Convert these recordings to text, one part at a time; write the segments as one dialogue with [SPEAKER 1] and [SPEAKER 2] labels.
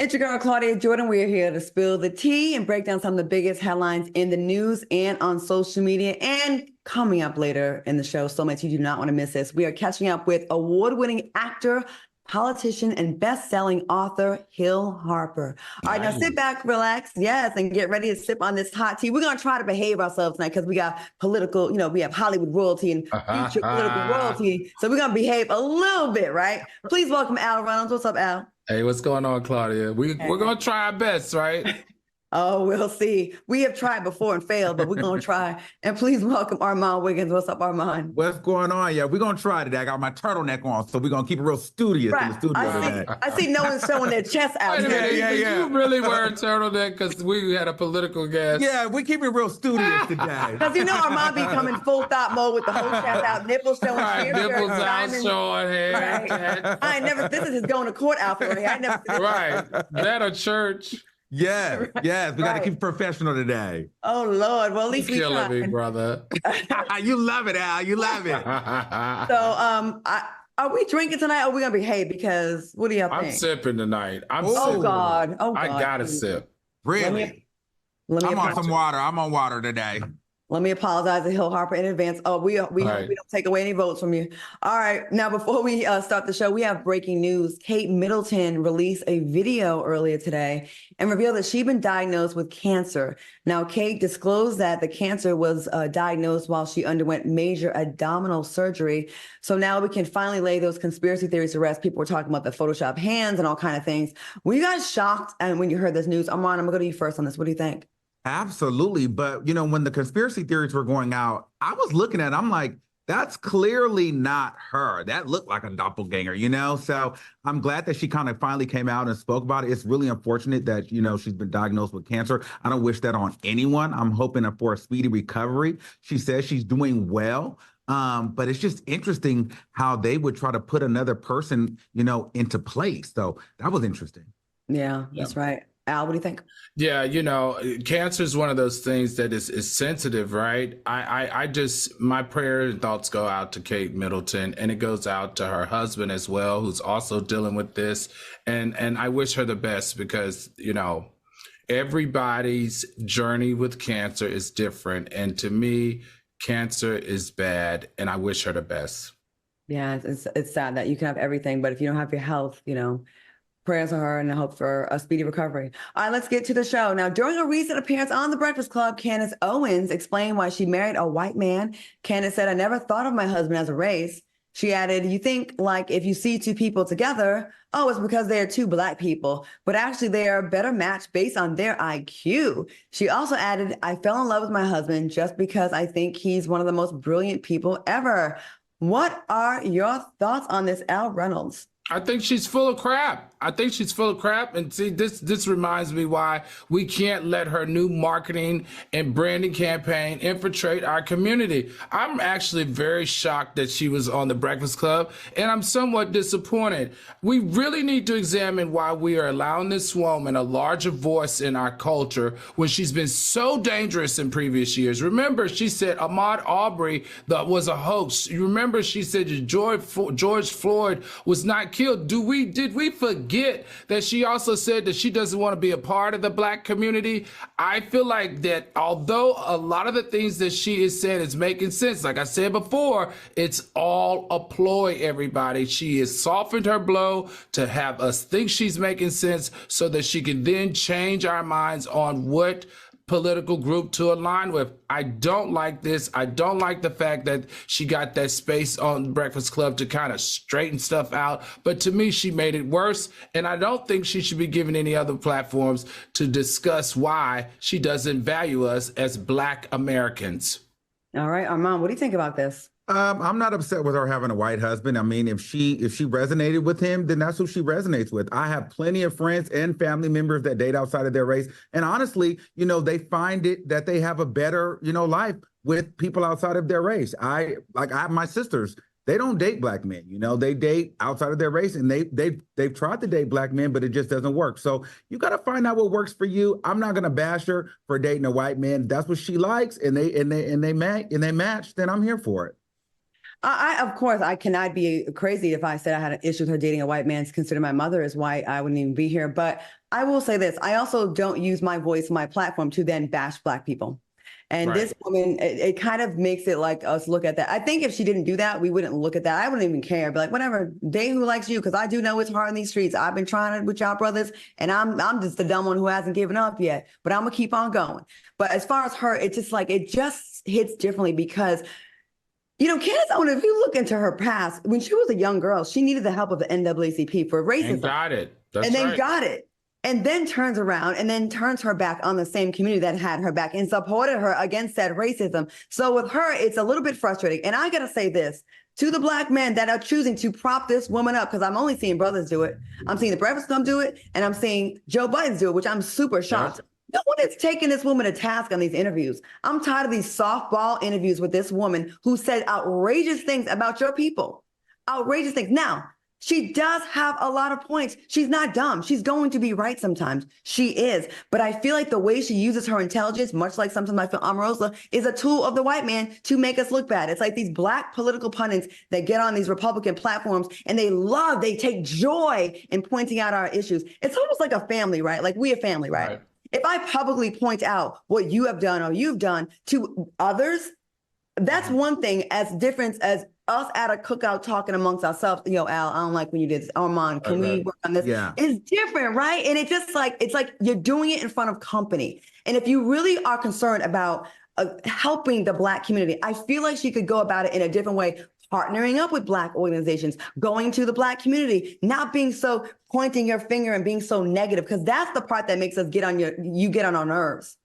[SPEAKER 1] It's your girl, Claudia Jordan. We're here to spill the tea and break down some of the biggest headlines in the news and on social media. And coming up later in the show, so much you do not want to miss this. We are catching up with award-winning actor, politician, and best-selling author, Hill Harper. All right, now sit back, relax, yes, and get ready to sip on this hot tea. We're going to try to behave ourselves tonight because we got political, we have Hollywood royalty and future political royalty. So we're going to behave a little bit, right? Please welcome Al Reynolds. What's up, Al?
[SPEAKER 2] Hey, what's going on, Claudia? We're going to try our best, right?
[SPEAKER 1] Oh, we'll see. We have tried before and failed, but we're going to try. And please welcome Marlon Wayans. What's up, Marlon?
[SPEAKER 3] What's going on? Yeah, we're going to try today. I got my turtleneck on, so we're going to keep it real studious in the studio today.
[SPEAKER 1] I see no one's showing their chest out.
[SPEAKER 2] Yeah. You really were a turtleneck because we had a political guest.
[SPEAKER 3] Yeah, we keep it real studious today.
[SPEAKER 1] Because Armand be coming full thought mode with the whole chest out, nipples showing,
[SPEAKER 2] nipples out, showing hair.
[SPEAKER 1] Right. I ain't never, this is his going to court outfit right here. I never
[SPEAKER 2] Right. That or church.
[SPEAKER 3] Yes. We got to keep professional today.
[SPEAKER 1] Oh, Lord. Well, at least we
[SPEAKER 2] killing me, brother.
[SPEAKER 3] You love it, Al. You love it.
[SPEAKER 1] So, are we drinking tonight or are we going to behave? Because what do y'all think?
[SPEAKER 2] I'm sipping tonight.
[SPEAKER 1] Oh, God.
[SPEAKER 2] I got to sip.
[SPEAKER 3] Really? I'm on some water. I'm on water today.
[SPEAKER 1] Let me apologize to Hill Harper in advance. Oh, we don't take away any votes from you. All right. Now, before we start the show, we have breaking news. Kate Middleton released a video earlier today and revealed that she'd been diagnosed with cancer. Now, Kate disclosed that the cancer was diagnosed while she underwent major abdominal surgery. So now we can finally lay those conspiracy theories to rest. People were talking about the Photoshop hands and all kind of things. Were you guys shocked? And when you heard this news, Armand, I'm going to go to you first on this. What do you think?
[SPEAKER 3] Absolutely. But, when the conspiracy theories were going out, I was looking at it, I'm like, that's clearly not her. That looked like a doppelganger, So I'm glad that she kind of finally came out and spoke about it. It's really unfortunate that, she's been diagnosed with cancer. I don't wish that on anyone. I'm hoping for a speedy recovery. She says she's doing well. But it's just interesting how they would try to put another person, into place. So that was interesting.
[SPEAKER 1] Yeah, that's right. Al, what do you think?
[SPEAKER 2] Yeah, cancer is one of those things that is sensitive, right? I just, my prayer and thoughts go out to Kate Middleton, and it goes out to her husband as well, who's also dealing with this. And I wish her the best because, everybody's journey with cancer is different. And to me, cancer is bad, and I wish her the best.
[SPEAKER 1] Yeah, it's sad that you can have everything, but if you don't have your health, prayers for her and I hope for a speedy recovery. All right, let's get to the show. Now, during a recent appearance on The Breakfast Club, Candace Owens explained why she married a white man. Candace said, "I never thought of my husband as a race." She added, "You think like if you see two people together, oh, it's because they are two Black people, but actually they are a better match based on their IQ." She also added, "I fell in love with my husband just because I think he's one of the most brilliant people ever." What are your thoughts on this, Al Reynolds?
[SPEAKER 2] I think she's full of crap. And see, this reminds me why we can't let her new marketing and branding campaign infiltrate our community. I'm actually very shocked that she was on The Breakfast Club, and I'm somewhat disappointed. We really need to examine why we are allowing this woman a larger voice in our culture when she's been so dangerous in previous years. Remember, she said Ahmaud Arbery was a hoax. You remember she said George Floyd was not killed. Did we forget that she also said that she doesn't want to be a part of the Black community? I feel like that although a lot of the things that she is saying is making sense, like I said before, it's all a ploy, everybody. She has softened her blow to have us think she's making sense so that she can then change our minds on what political group to align with. I don't like this. I don't like the fact that she got that space on Breakfast Club to kind of straighten stuff out. But to me, she made it worse. And I don't think she should be given any other platforms to discuss why she doesn't value us as Black Americans.
[SPEAKER 1] All right, Armand, what do you think about this?
[SPEAKER 3] I'm not upset with her having a white husband. I mean, if she resonated with him, then that's who she resonates with. I have plenty of friends and family members that date outside of their race. And honestly, they find it that they have a better, life with people outside of their race. I have my sisters. They don't date Black men, they date outside of their race, and they've tried to date Black men, but it just doesn't work. So you got to find out what works for you. I'm not going to bash her for dating a white man. If that's what she likes, and they match, then I'm here for it.
[SPEAKER 1] Of course, I cannot be crazy if I said I had an issue with her dating a white man. Consider my mother is white, I wouldn't even be here. But I will say this: I also don't use my voice, my platform, to then bash Black people. And this woman, it kind of makes it like us look at that. I think if she didn't do that, we wouldn't look at that. I wouldn't even care. Be like, whatever, date who likes you, because I do know it's hard in these streets. I've been trying it with y'all brothers, and I'm just the dumb one who hasn't given up yet. But I'm gonna keep on going. But as far as her, it's just like it just hits differently because. Candace Owens, if you look into her past, when she was a young girl, she needed the help of the NAACP for racism.
[SPEAKER 2] And got it.
[SPEAKER 1] Got it. And then turns around and then turns her back on the same community that had her back and supported her against that racism. So with her, it's a little bit frustrating. And I got to say this to the Black men that are choosing to prop this woman up, because I'm only seeing brothers do it. I'm seeing the Breakfast Club do it, and I'm seeing Joe Biden do it, which I'm super shocked. Yeah. No one is taking this woman to task on these interviews. I'm tired of these softball interviews with this woman who said outrageous things about your people. Outrageous things. Now, she does have a lot of points. She's not dumb. She's going to be right sometimes. She is. But I feel like the way she uses her intelligence, much like sometimes I feel Omarosa, is a tool of the white man to make us look bad. It's like these Black political pundits that get on these Republican platforms and they take joy in pointing out our issues. It's almost like a family, right? Like we a family, right? If I publicly point out what you have done or you've done to others, that's one thing as different as us at a cookout talking amongst ourselves. Al, I don't like when you did this. Armand, can we work on this? Yeah. It's different, right? And it's like you're doing it in front of company. And if you really are concerned about helping the Black community, I feel like she could go about it in a different way, partnering up with Black organizations, going to the Black community, not being so pointing your finger and being so negative, because that's the part that makes us get on our nerves.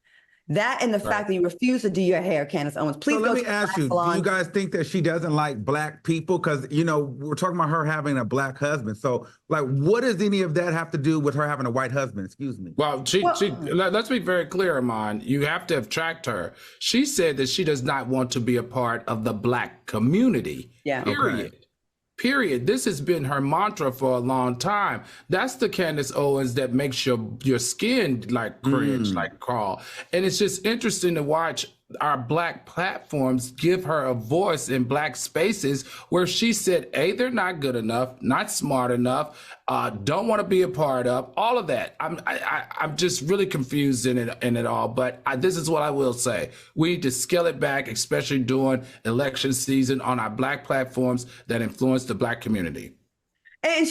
[SPEAKER 1] That and the fact that you refuse to do your hair, Candace Owens. Please. So
[SPEAKER 3] let me ask you, do you guys think that she doesn't like Black people? Because, we're talking about her having a Black husband. So, what does any of that have to do with her having a white husband? Excuse me.
[SPEAKER 2] Well, let's be very clear, Amon. You have to have tracked her. She said that she does not want to be a part of the Black community. Yeah. Period. Okay. Period. This has been her mantra for a long time. That's the Candace Owens that makes your skin cringe, crawl. And it's just interesting to watch our Black platforms give her a voice in Black spaces where she said, A, they're not good enough, not smart enough, don't want to be a part of, all of that. I'm just really confused in it all. But this is what I will say. We need to scale it back, especially during election season on our Black platforms that influence the Black community.
[SPEAKER 1] And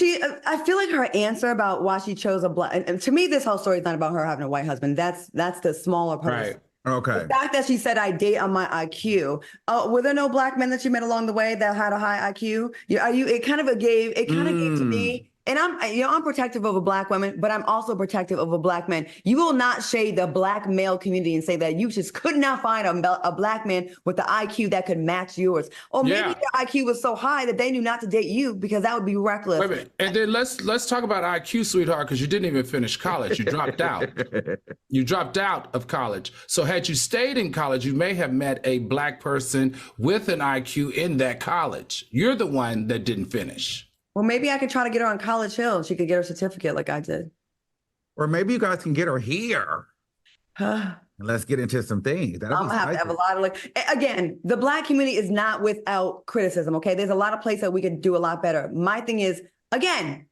[SPEAKER 1] I feel like her answer about why she chose a Black, and to me, this whole story is not about her having a white husband. That's the smaller person. Right.
[SPEAKER 3] Okay.
[SPEAKER 1] The fact that she said I date on my IQ. Were there no Black men that you met along the way that had a high IQ? It kind of gave to me. And I'm protective of a Black woman, but I'm also protective of a Black man. You will not shade the Black male community and say that you just could not find a Black man with the IQ that could match yours. Or maybe their IQ was so high that they knew not to date you because that would be reckless.
[SPEAKER 2] Wait a minute. And then let's talk about IQ, sweetheart, because you didn't even finish college. You dropped out. You dropped out of college. So had you stayed in college, you may have met a Black person with an IQ in that college. You're the one that didn't finish.
[SPEAKER 1] Well, maybe I could try to get her on College Hill. She could get her certificate like I did.
[SPEAKER 3] Or maybe you guys can get her here. And let's get into some things.
[SPEAKER 1] I'm going to have to have a lot of again, the Black community is not without criticism, okay? There's a lot of places that we could do a lot better. My thing is, again,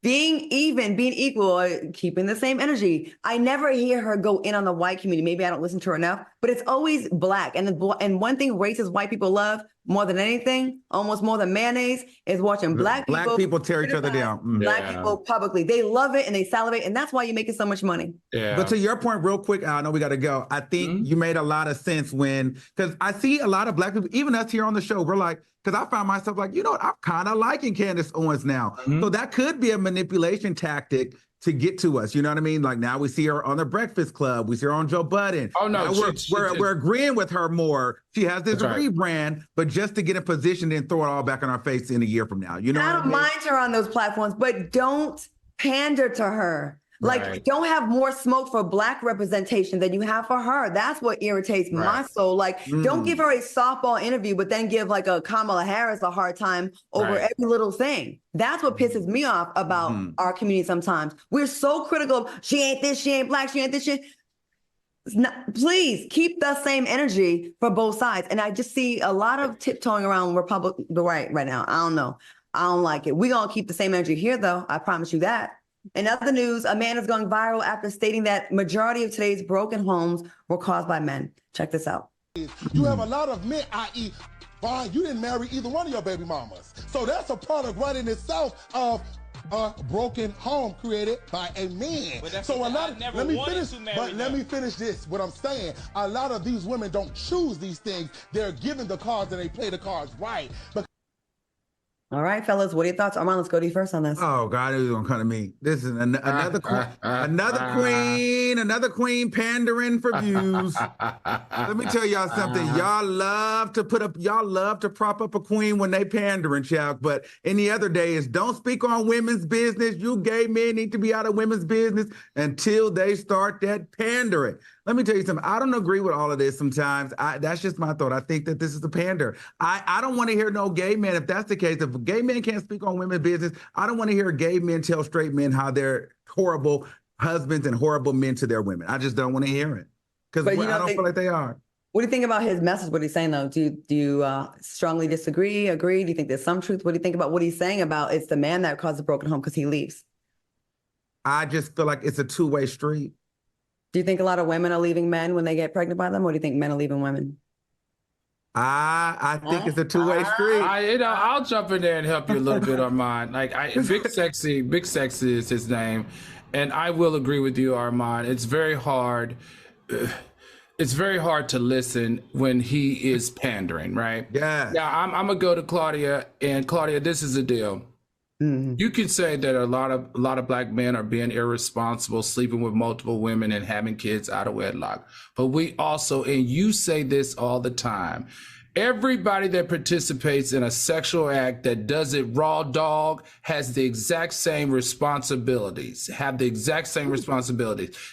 [SPEAKER 1] being equal, keeping the same energy. I never hear her go in on the white community. Maybe I don't listen to her enough, but it's always Black. And one thing racist white people love more than anything, almost more than mayonnaise, is watching Black
[SPEAKER 3] people tear each other down.
[SPEAKER 1] Black people publicly. They love it and they salivate, and that's why you're making so much money.
[SPEAKER 3] Yeah. But to your point, real quick, I know we got to go. I think you made a lot of sense because I see a lot of Black people, even us here on the show, we're like, because I found myself like, I'm kind of liking Candace Owens now. So that could be a manipulation tactic to get to us. You know what I mean? Like now we see her on the Breakfast Club. We see her on Joe Budden. Oh, no. We're agreeing with her more. She has this rebrand, but just to get in position and throw it all back in our face in a year from now. You know,
[SPEAKER 1] I don't mind her on those platforms, but don't pander to her. Like, don't have more smoke for Black representation than you have for her. That's what irritates my soul. Like, don't give her a softball interview, but then give like a Kamala Harris a hard time over every little thing. That's what pisses me off about our community sometimes. We're so critical of, she ain't this, she ain't Black, she ain't this, she. Please keep the same energy for both sides. And I just see a lot of tiptoeing around the right now. I don't know. I don't like it. We're going to keep the same energy here, though. I promise you that. In other news, a man is going viral after stating that majority of today's broken homes were caused by men. Check this out.
[SPEAKER 4] You have a lot of men, i.e., fine, you didn't marry either one of your baby mamas. So that's a product right in itself of a broken home created by a man. So a lot of, let me finish this. What I'm saying, a lot of these women don't choose these things. They're given the cards and they play the cards right. But
[SPEAKER 1] all right, fellas, what are your thoughts? Armand, let's go to you first on this.
[SPEAKER 3] Oh God, it was gonna come to me. This is another queen pandering for views. Let me tell y'all something. Y'all love to prop up a queen when they pandering, child. But any other day is don't speak on women's business. You gay men need to be out of women's business until they start that pandering. Let me tell you something. I don't agree with all of this sometimes. That's just my thought. I think that this is a pander. I don't want to hear no gay men. If that's the case, if gay men can't speak on women's business, I don't want to hear gay men tell straight men how they're horrible husbands and horrible men to their women. I just don't want to hear it because I don't feel like they are.
[SPEAKER 1] What do you think about his message? What he's saying, though? Do you strongly disagree, agree? Do you think there's some truth? What do you think about what he's saying about it's the man that caused the broken home because he leaves?
[SPEAKER 3] I just feel like it's a two-way street.
[SPEAKER 1] Do you think a lot of women are leaving men when they get pregnant by them, or do you think men are leaving women?
[SPEAKER 3] I think it's a two-way street.
[SPEAKER 2] I'll jump in there and help you a little bit on mine. Like Big Sexy is his name, and I will agree with you, Armand. It's very hard. It's very hard to listen when he is pandering, right?
[SPEAKER 3] Yeah.
[SPEAKER 2] Yeah, I'm gonna go to Claudia, and Claudia, this is the deal. You can say that a lot of black men are being irresponsible, sleeping with multiple women and having kids out of wedlock. But we also, and you say this all the time, everybody that participates in a sexual act that does it raw dog has the exact same responsibilities,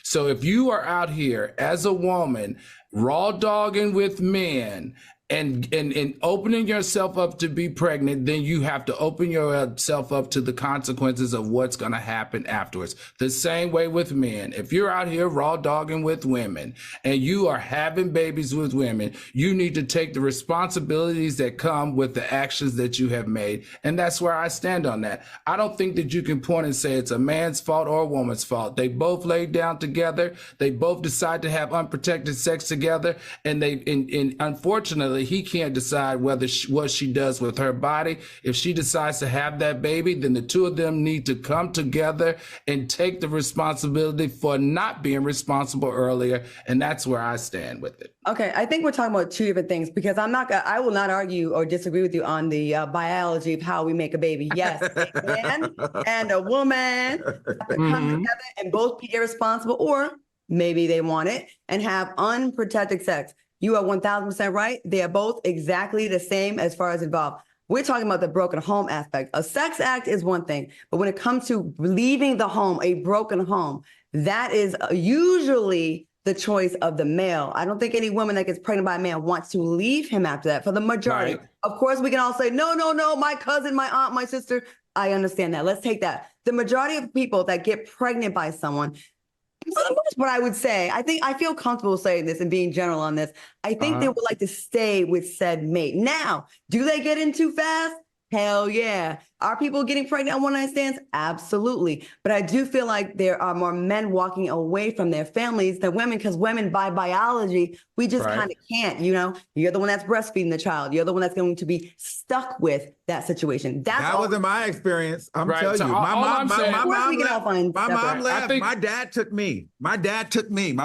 [SPEAKER 2] So if you are out here as a woman, raw dogging with men, and opening yourself up to be pregnant, then you have to open yourself up to the consequences of what's going to happen afterwards. The same way with men. If you're out here raw dogging with women and you are having babies with women, you need to take the responsibilities that come with the actions that you have made. And that's where I stand on that. I don't think that you can point and say it's a man's fault or a woman's fault. They both laid down together. They both decide to have unprotected sex together. And unfortunately, he can't decide what she does with her body. If she decides to have that baby, then the two of them need to come together and take the responsibility for not being responsible earlier. And that's where I stand with it.
[SPEAKER 1] Okay, I think we're talking about two different things because I will not argue or disagree with you on the biology of how we make a baby. Yes, a man and a woman have to come together and both be irresponsible, or maybe they want it and have unprotected sex. You are 1000% right. They are both exactly the same as far as involved. We're talking about the broken home aspect. A sex act is one thing, but when it comes to leaving the home, a broken home, that is usually the choice of the male. I don't think any woman that gets pregnant by a man wants to leave him after that, for the majority. Right. Of course, we can all say, no, my cousin, my aunt, my sister. I understand that. Let's take that. The majority of people that get pregnant by someone, what I would say, I feel comfortable saying this and being general on this. I think they would like to stay with said mate. Now, do they get in too fast? Hell yeah. Are people getting pregnant on one-night stands? Absolutely. But I do feel like there are more men walking away from their families than women, because women, by biology, we just kind of can't, You're the one that's breastfeeding the child. You're the one that's going to be stuck with that situation. That wasn't
[SPEAKER 3] my experience. I'm telling you. My mom left. My dad took me. My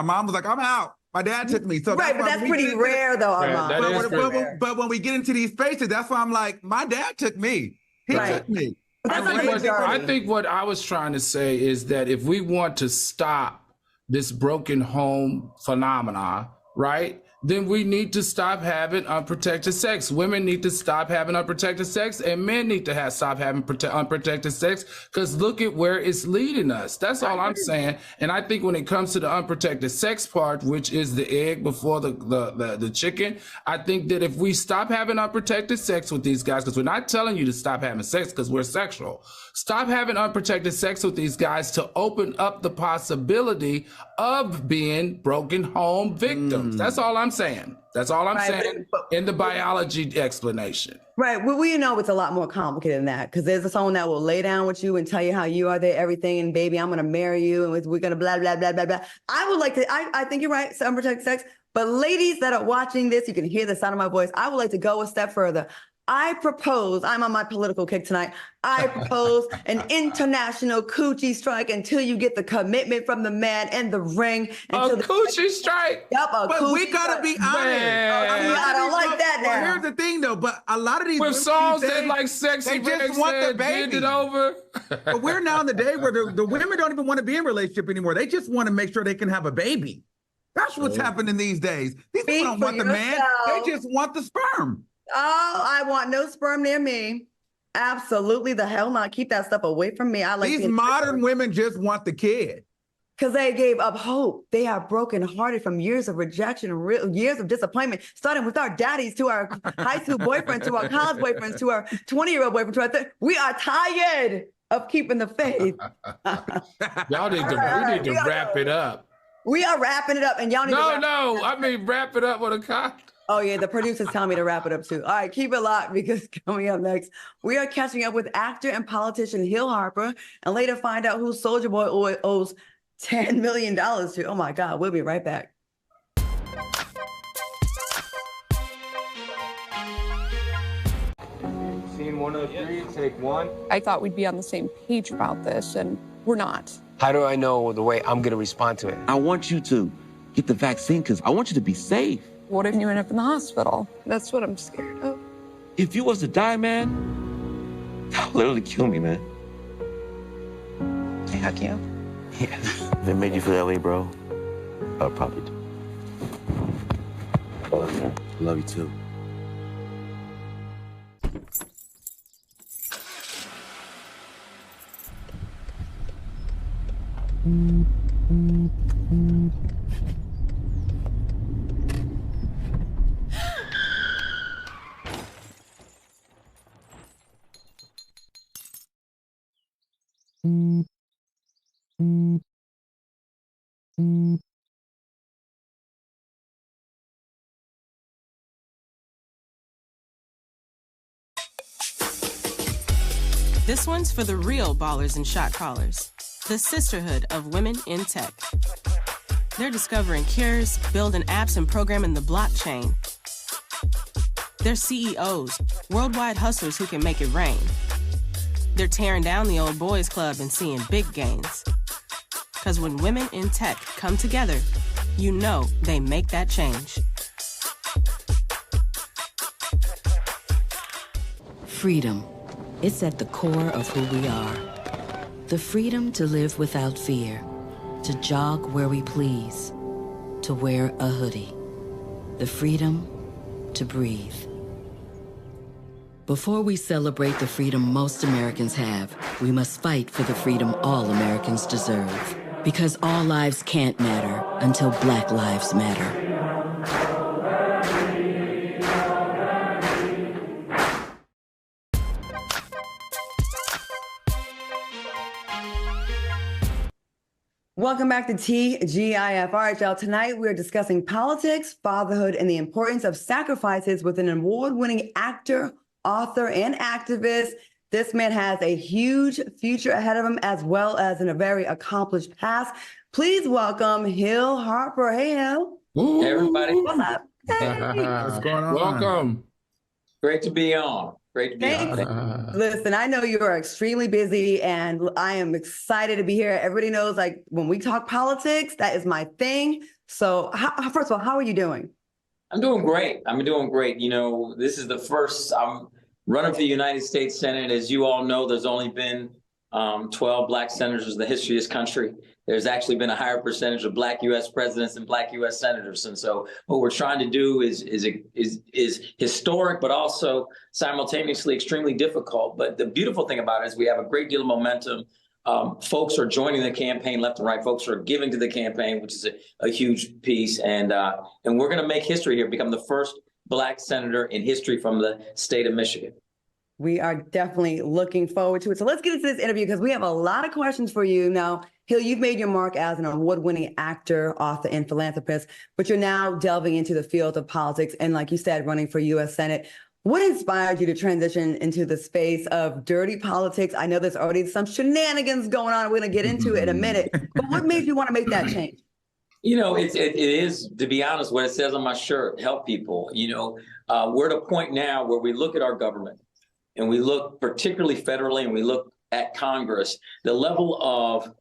[SPEAKER 3] mom was like, I'm out. My dad took me. So
[SPEAKER 1] but that's pretty rare, though, Armand.
[SPEAKER 3] But when we get into these spaces, that's why I'm like, my dad took me. He took me.
[SPEAKER 2] I think what I was trying to say is that if we want to stop this broken home phenomena, right, then we need to stop having unprotected sex. Women need to stop having unprotected sex, and men need to stop having unprotected sex, because look at where it's leading us. That's all I'm saying. And I think when it comes to the unprotected sex part, which is the egg before the chicken, I think that if we stop having unprotected sex with these guys, because we're not telling you to stop having sex because we're sexual. Stop having unprotected sex with these guys to open up the possibility of being broken home victims. That's all I'm saying. That's all I'm saying in the biology explanation.
[SPEAKER 1] Right. Well, we know it's a lot more complicated than that, because there's someone that will lay down with you and tell you how you are their everything, and baby, I'm going to marry you, and we're going to blah, blah, blah, blah, blah. I would like to, I think you're right, so unprotected sex. But ladies that are watching this, you can hear the sound of my voice. I would like to go a step further. I propose, I'm on my political kick tonight. I propose an international coochie strike until you get the commitment from the man in the ring.
[SPEAKER 2] Coochie strike?
[SPEAKER 1] Yep,
[SPEAKER 3] but we gotta be honest.
[SPEAKER 1] I don't like that now.
[SPEAKER 3] Well, here's the thing though, but a lot of these
[SPEAKER 2] with songs that like sexy,
[SPEAKER 3] they just want the baby.
[SPEAKER 2] Get it over.
[SPEAKER 3] But we're now in the day where the women don't even want to be in a relationship anymore. They just want to make sure they can have a baby. That's what's happening these days. These people don't want the man. They just want the sperm.
[SPEAKER 1] Oh, I want no sperm near me. Absolutely the hell not. Keep that stuff away from me. I like
[SPEAKER 3] these modern women just want the kid.
[SPEAKER 1] Because they gave up hope. They are brokenhearted from years of rejection and years of disappointment, starting with our daddies to our high school boyfriends, to our college boyfriends, to our 20-year-old boyfriends. We are tired of keeping the faith.
[SPEAKER 2] Y'all need to wrap it up.
[SPEAKER 1] We are wrapping it up, and y'all need to
[SPEAKER 2] I mean wrap it up with a cock.
[SPEAKER 1] Oh, yeah, the producers tell me to wrap it up, too. All right, keep it locked, because coming up next, we are catching up with actor and politician Hill Harper, and later find out who Soulja Boy owes $10 million to. Oh, my God. We'll be right back.
[SPEAKER 5] Scene 103, take one.
[SPEAKER 6] I thought we'd be on the same page about this, and we're not.
[SPEAKER 5] How do I know the way I'm going to respond to it?
[SPEAKER 7] I want you to get the vaccine because I want you to be safe.
[SPEAKER 6] What if you end up in the hospital? That's what I'm scared of.
[SPEAKER 7] If you was to die, man, that would literally kill me, man.
[SPEAKER 6] Can I hug you?
[SPEAKER 7] Yeah. If it made you feel that way, bro, I would probably do. I love you. I love you too.
[SPEAKER 8] This one's for the real ballers and shot callers, the sisterhood of women in tech. They're discovering cures, building apps, and programming the blockchain. They're CEOs, worldwide hustlers who can make it rain. They're tearing down the old boys club and seeing big gains. Because when women in tech come together, you know they make that change.
[SPEAKER 9] Freedom. It's at the core of who we are. The freedom to live without fear, to jog where we please, to wear a hoodie. The freedom to breathe. Before we celebrate the freedom most Americans have, we must fight for the freedom all Americans deserve. Because all lives can't matter until Black lives matter.
[SPEAKER 1] Welcome back to TGIF. All right, y'all. Tonight we're discussing politics, fatherhood, and the importance of sacrifices with an award-winning actor, author, and activist. This man has a huge future ahead of him, as well as a very accomplished past. Please welcome Hill Harper. Hey, Hill.
[SPEAKER 2] Hey,
[SPEAKER 10] everybody.
[SPEAKER 1] What's up? Hey.
[SPEAKER 3] What's going on?
[SPEAKER 2] Welcome.
[SPEAKER 10] Great to be on. Great to be on.
[SPEAKER 1] Listen, I know you are extremely busy, and I am excited to be here. Everybody knows, like, when we talk politics, that is my thing. So, first of all, how are you doing?
[SPEAKER 10] I'm doing great. I'm doing great. You know, this is the first, I'm running for the United States Senate. As you all know, there's only been 12 Black senators in the history of this country. There's actually been a higher percentage of Black U.S. presidents than Black U.S. senators. And so what we're trying to do is historic, but also simultaneously extremely difficult. But the beautiful thing about it is we have a great deal of momentum. Folks are joining the campaign left and right. Folks are giving to the campaign, which is a huge piece. And we're going to make history here, become the first Black senator in history from the state of Michigan.
[SPEAKER 1] We are definitely looking forward to it. So let's get into this interview because we have a lot of questions for you. Now, Hill, you've made your mark as an award-winning actor, author, and philanthropist, but you're now delving into the field of politics and, like you said, running for U.S. Senate. What inspired you to transition into the space of dirty politics? I know there's already some shenanigans going on. We're going to get into it in a minute. But what made you want to make that change?
[SPEAKER 10] You know, it is, to be honest, what it says on my shirt, help people. You know, we're at a point now where we look at our government and we look particularly federally and we look at Congress, the level of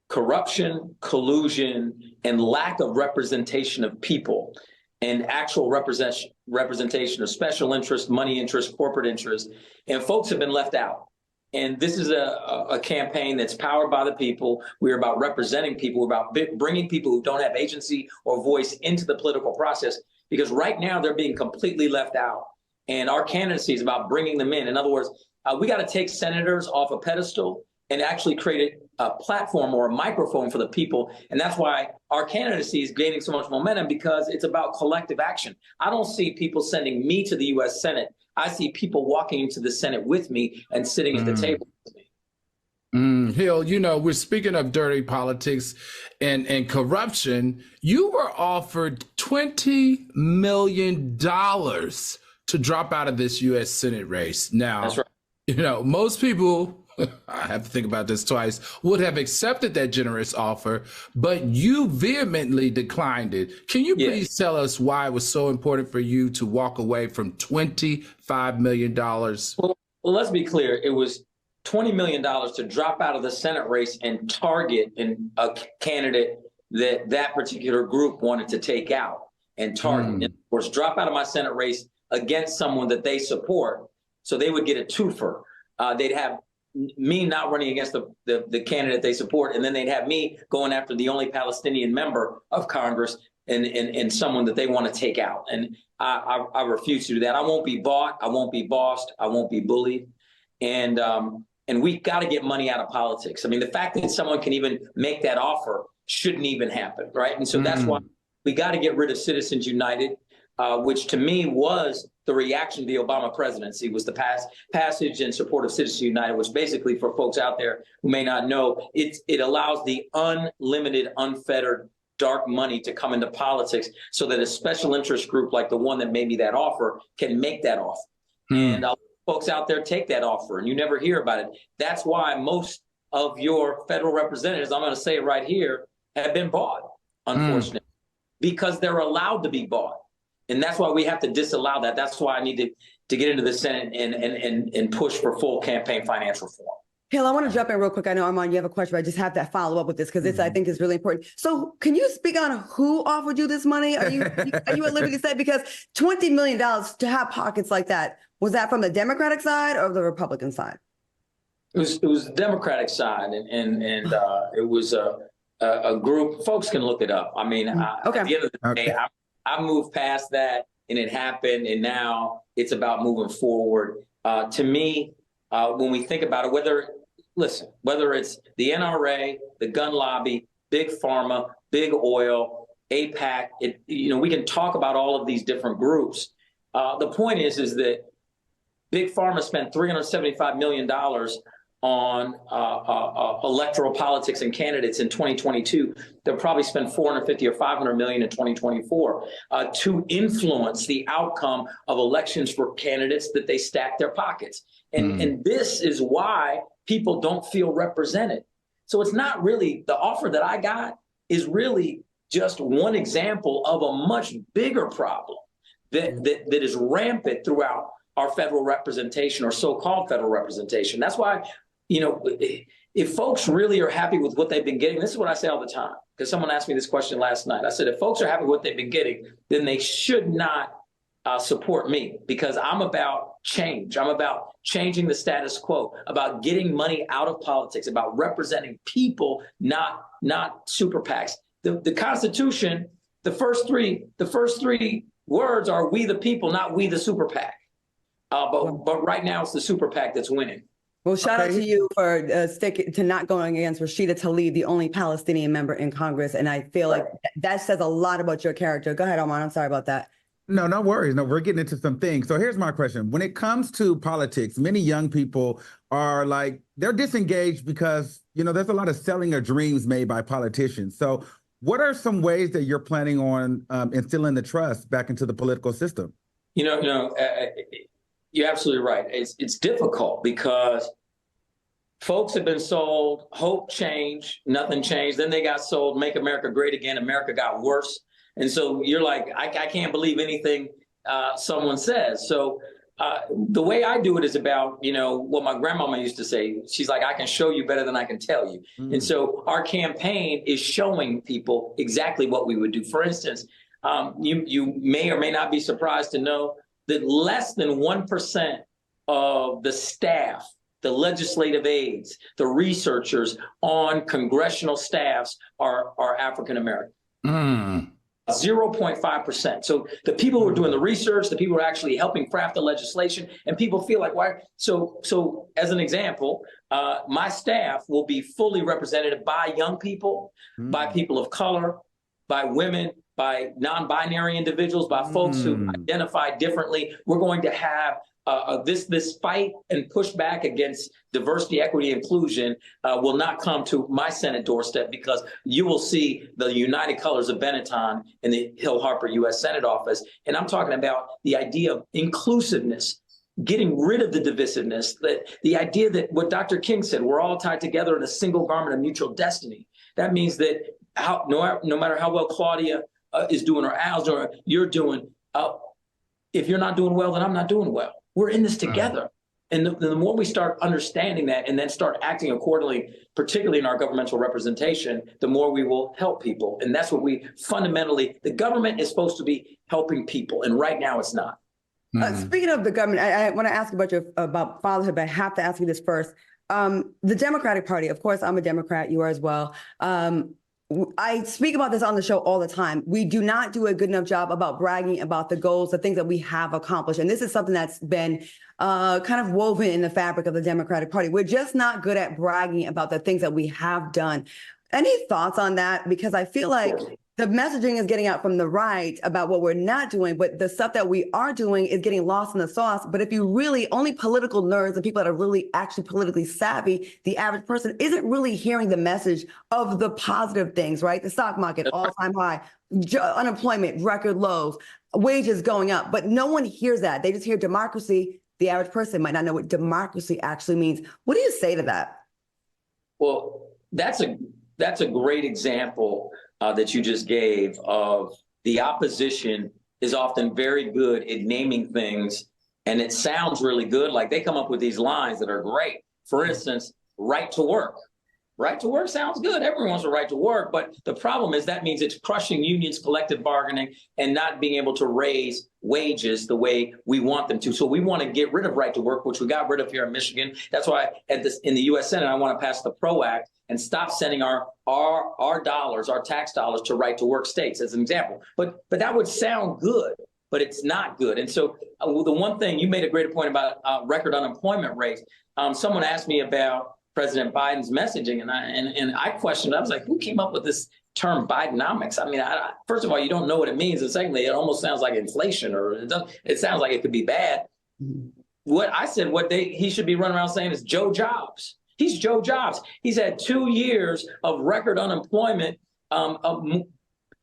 [SPEAKER 10] corruption, collusion, and lack of representation of people and actual representation of special interest, money interest, corporate interest, and folks have been left out. And this is a campaign that's powered by the people. We're about representing people. We're about bringing people who don't have agency or voice into the political process, because right now they're being completely left out. And our candidacy is about bringing them in. In other words, we got to take senators off a pedestal and actually create a platform or a microphone for the people. And that's why our candidacy is gaining so much momentum, because it's about collective action. I don't see people sending me to the U.S. Senate. I see people walking into the Senate with me and sitting at the table with me.
[SPEAKER 2] Hill, you know, we're speaking of dirty politics and corruption. You were offered $20 million to drop out of this U.S. Senate race. Now,
[SPEAKER 10] that's right.
[SPEAKER 2] You know, most people, I have to think about this twice, would have accepted that generous offer, but you vehemently declined it. Can you please tell us why it was so important for you to walk away from $25 million?
[SPEAKER 10] Well, let's be clear. It was $20 million to drop out of the Senate race and target a candidate that particular group wanted to take out and target. In other words, drop out of my Senate race against someone that they support, so they would get a twofer. They'd have me not running against the candidate they support, and then they'd have me going after the only Palestinian member of Congress and someone that they want to take out. And I refuse to do that. I won't be bought. I won't be bossed. I won't be bullied. And we got to get money out of politics. I mean, the fact that someone can even make that offer shouldn't even happen, right? And so that's why we got to get rid of Citizens United, which to me was the reaction to the Obama presidency, was the passage in support of Citizens United, which basically, for folks out there who may not know, it allows the unlimited, unfettered dark money to come into politics so that a special interest group like the one that made me that offer can make that offer. And folks out there take that offer and you never hear about it. That's why most of your federal representatives, I'm going to say it right here, have been bought, unfortunately, because they're allowed to be bought. And that's why we have to disallow that. That's why I need to get into the Senate and push for full campaign finance reform.
[SPEAKER 1] Hill, I want to jump in real quick. I know, Armand, you have a question, but I just have to follow up with this because I think it's really important. So can you speak on who offered you this money? Are you at liberty to say? Because $20 million to have pockets like that, was that from the Democratic side or the Republican side?
[SPEAKER 10] It was the Democratic side, and it was a group. Folks can look it up. I mean, at the end of the day, I moved past that and it happened, and now it's about moving forward. To me, when we think about it, whether it's the NRA, the gun lobby, big pharma, big oil, AIPAC, we can talk about all of these different groups. The point is that big pharma spent $375 million on electoral politics and candidates in 2022. They'll probably spend 450 or 500 million in 2024 to influence the outcome of elections for candidates that they stack their pockets. And this is why people don't feel represented. So it's not really, the offer that I got is really just one example of a much bigger problem that is rampant throughout our federal representation or so-called federal representation. That's why, if folks really are happy with what they've been getting, this is what I say all the time, because someone asked me this question last night. I said, if folks are happy with what they've been getting, then they should not support me, because I'm about change. I'm about changing the status quo, about getting money out of politics, about representing people, not super PACs. The Constitution, the first three words are "we the people," not "we the super PAC." But right now it's the super PAC that's winning.
[SPEAKER 1] Well, shout out to you for sticking to not going against Rashida Tlaib, the only Palestinian member in Congress. And I feel like that says a lot about your character. Go ahead, Armand. I'm sorry about that.
[SPEAKER 3] No, no worries. No, we're getting into some things. So here's my question. When it comes to politics, many young people are like, they're disengaged because, there's a lot of selling of dreams made by politicians. So what are some ways that you're planning on instilling the trust back into the political system?
[SPEAKER 10] You're absolutely right. It's difficult because folks have been sold hope, change, nothing changed. Then they got sold Make America Great Again. America got worse. And so you're like, I can't believe anything someone says. So the way I do it is about, what my grandmama used to say. She's like, I can show you better than I can tell you. And so our campaign is showing people exactly what we would do. For instance, you may or may not be surprised to know that less than 1% of the staff, the legislative aides, the researchers on congressional staffs are African American. 0.5%. So the people who are doing the research, the people who are actually helping craft the legislation, and people feel like, why? So as an example, my staff will be fully represented by young people, by people of color, by women, by non-binary individuals, by folks who identify differently. We're going to have this fight and push back against diversity, equity, inclusion will not come to my Senate doorstep, because you will see the united colors of Benetton in the Hill Harper U.S. Senate office. And I'm talking about the idea of inclusiveness, getting rid of the divisiveness, the idea that what Dr. King said, we're all tied together in a single garment of mutual destiny. That means that no matter how well Claudia is doing, or Al's doing, or you're doing, if you're not doing well, then I'm not doing well. We're in this together. And the more we start understanding that and then start acting accordingly, particularly in our governmental representation, the more we will help people. And that's what we fundamentally, the government is supposed to be helping people. And right now it's not.
[SPEAKER 1] Speaking of the government, I want to ask you about fatherhood, but I have to ask you this first. The Democratic Party, of course, I'm a Democrat, you are as well. I speak about this on the show all the time. We do not do a good enough job about bragging about the goals, the things that we have accomplished. And this is something that's been kind of woven in the fabric of the Democratic Party. We're just not good at bragging about the things that we have done. Any thoughts on that? Because I feel like the messaging is getting out from the right about what we're not doing, but the stuff that we are doing is getting lost in the sauce. But if you really, only political nerds and people that are really actually politically savvy, the average person isn't really hearing the message of the positive things, right? The stock market, all-time high, unemployment, record lows, wages going up, but no one hears that. They just hear democracy. The average person might not know what democracy actually means. What do you say to that?
[SPEAKER 10] Well, that's a great example that you just gave of the opposition is often very good at naming things, and it sounds really good. Like they come up with these lines that are great. For instance, right to work. Right to work sounds good. Everyone wants a right to work, but the problem is that means it's crushing unions, collective bargaining, and not being able to raise wages the way we want them to. So we want to get rid of right to work, which we got rid of here in Michigan. That's why in the U.S. Senate, I want to pass the PRO Act and stop sending our dollars, our tax dollars, to right to work states, as an example. But that would sound good, but it's not good. And so the one thing, you made a great point about record unemployment rates. Someone asked me about President Biden's messaging, and I questioned. I was like, who came up with this term Bidenomics? I mean, first of all, you don't know what it means, and secondly, it almost sounds like inflation, or it sounds like it could be bad. What I said, he should be running around saying is Joe Jobs. He's Joe Jobs. He's had 2 years of record unemployment, of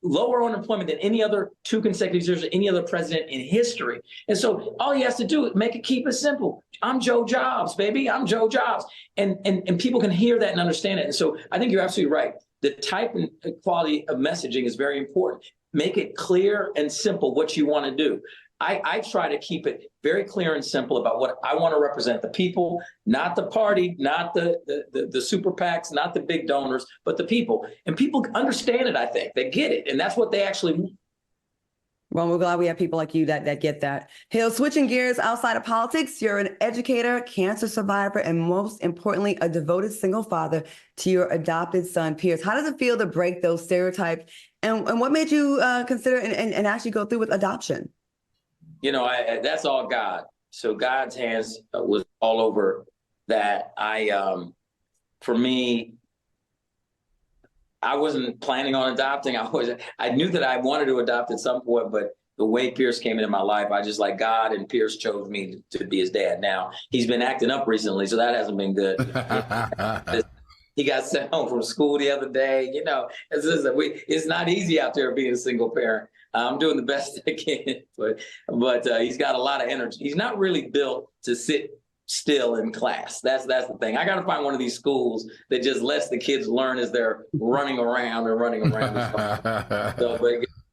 [SPEAKER 10] lower unemployment than any other 2 consecutive years of any other president in history. And so all he has to do is keep it simple. I'm Joe Jobs, baby. I'm Joe Jobs. And people can hear that and understand it. And so I think you're absolutely right. The type and quality of messaging is very important. Make it clear and simple what you want to do. I try to keep it very clear and simple about what I want to represent: the people, not the party, not the super PACs, not the big donors, but the people. And people understand it, I think. They get it. And that's what they actually want.
[SPEAKER 1] Well, we're glad we have people like you that get that. Hill, switching gears outside of politics, you're an educator, cancer survivor, and most importantly, a devoted single father to your adopted son, Pierce. How does it feel to break those stereotypes? And what made you consider and actually go through with adoption?
[SPEAKER 10] That's all God. So God's hands was all over that. For me, I wasn't planning on adopting. I knew that I wanted to adopt at some point, but the way Pierce came into my life, I just like God, and Pierce chose me to be his dad. Now he's been acting up recently, so that hasn't been good. He got sent home from school the other day. You know, it's not easy out there being a single parent. I'm doing the best I can, but he's got a lot of energy. He's not really built to sit still in class. That's the thing. I got to find one of these schools that just lets the kids learn as they're running around. So,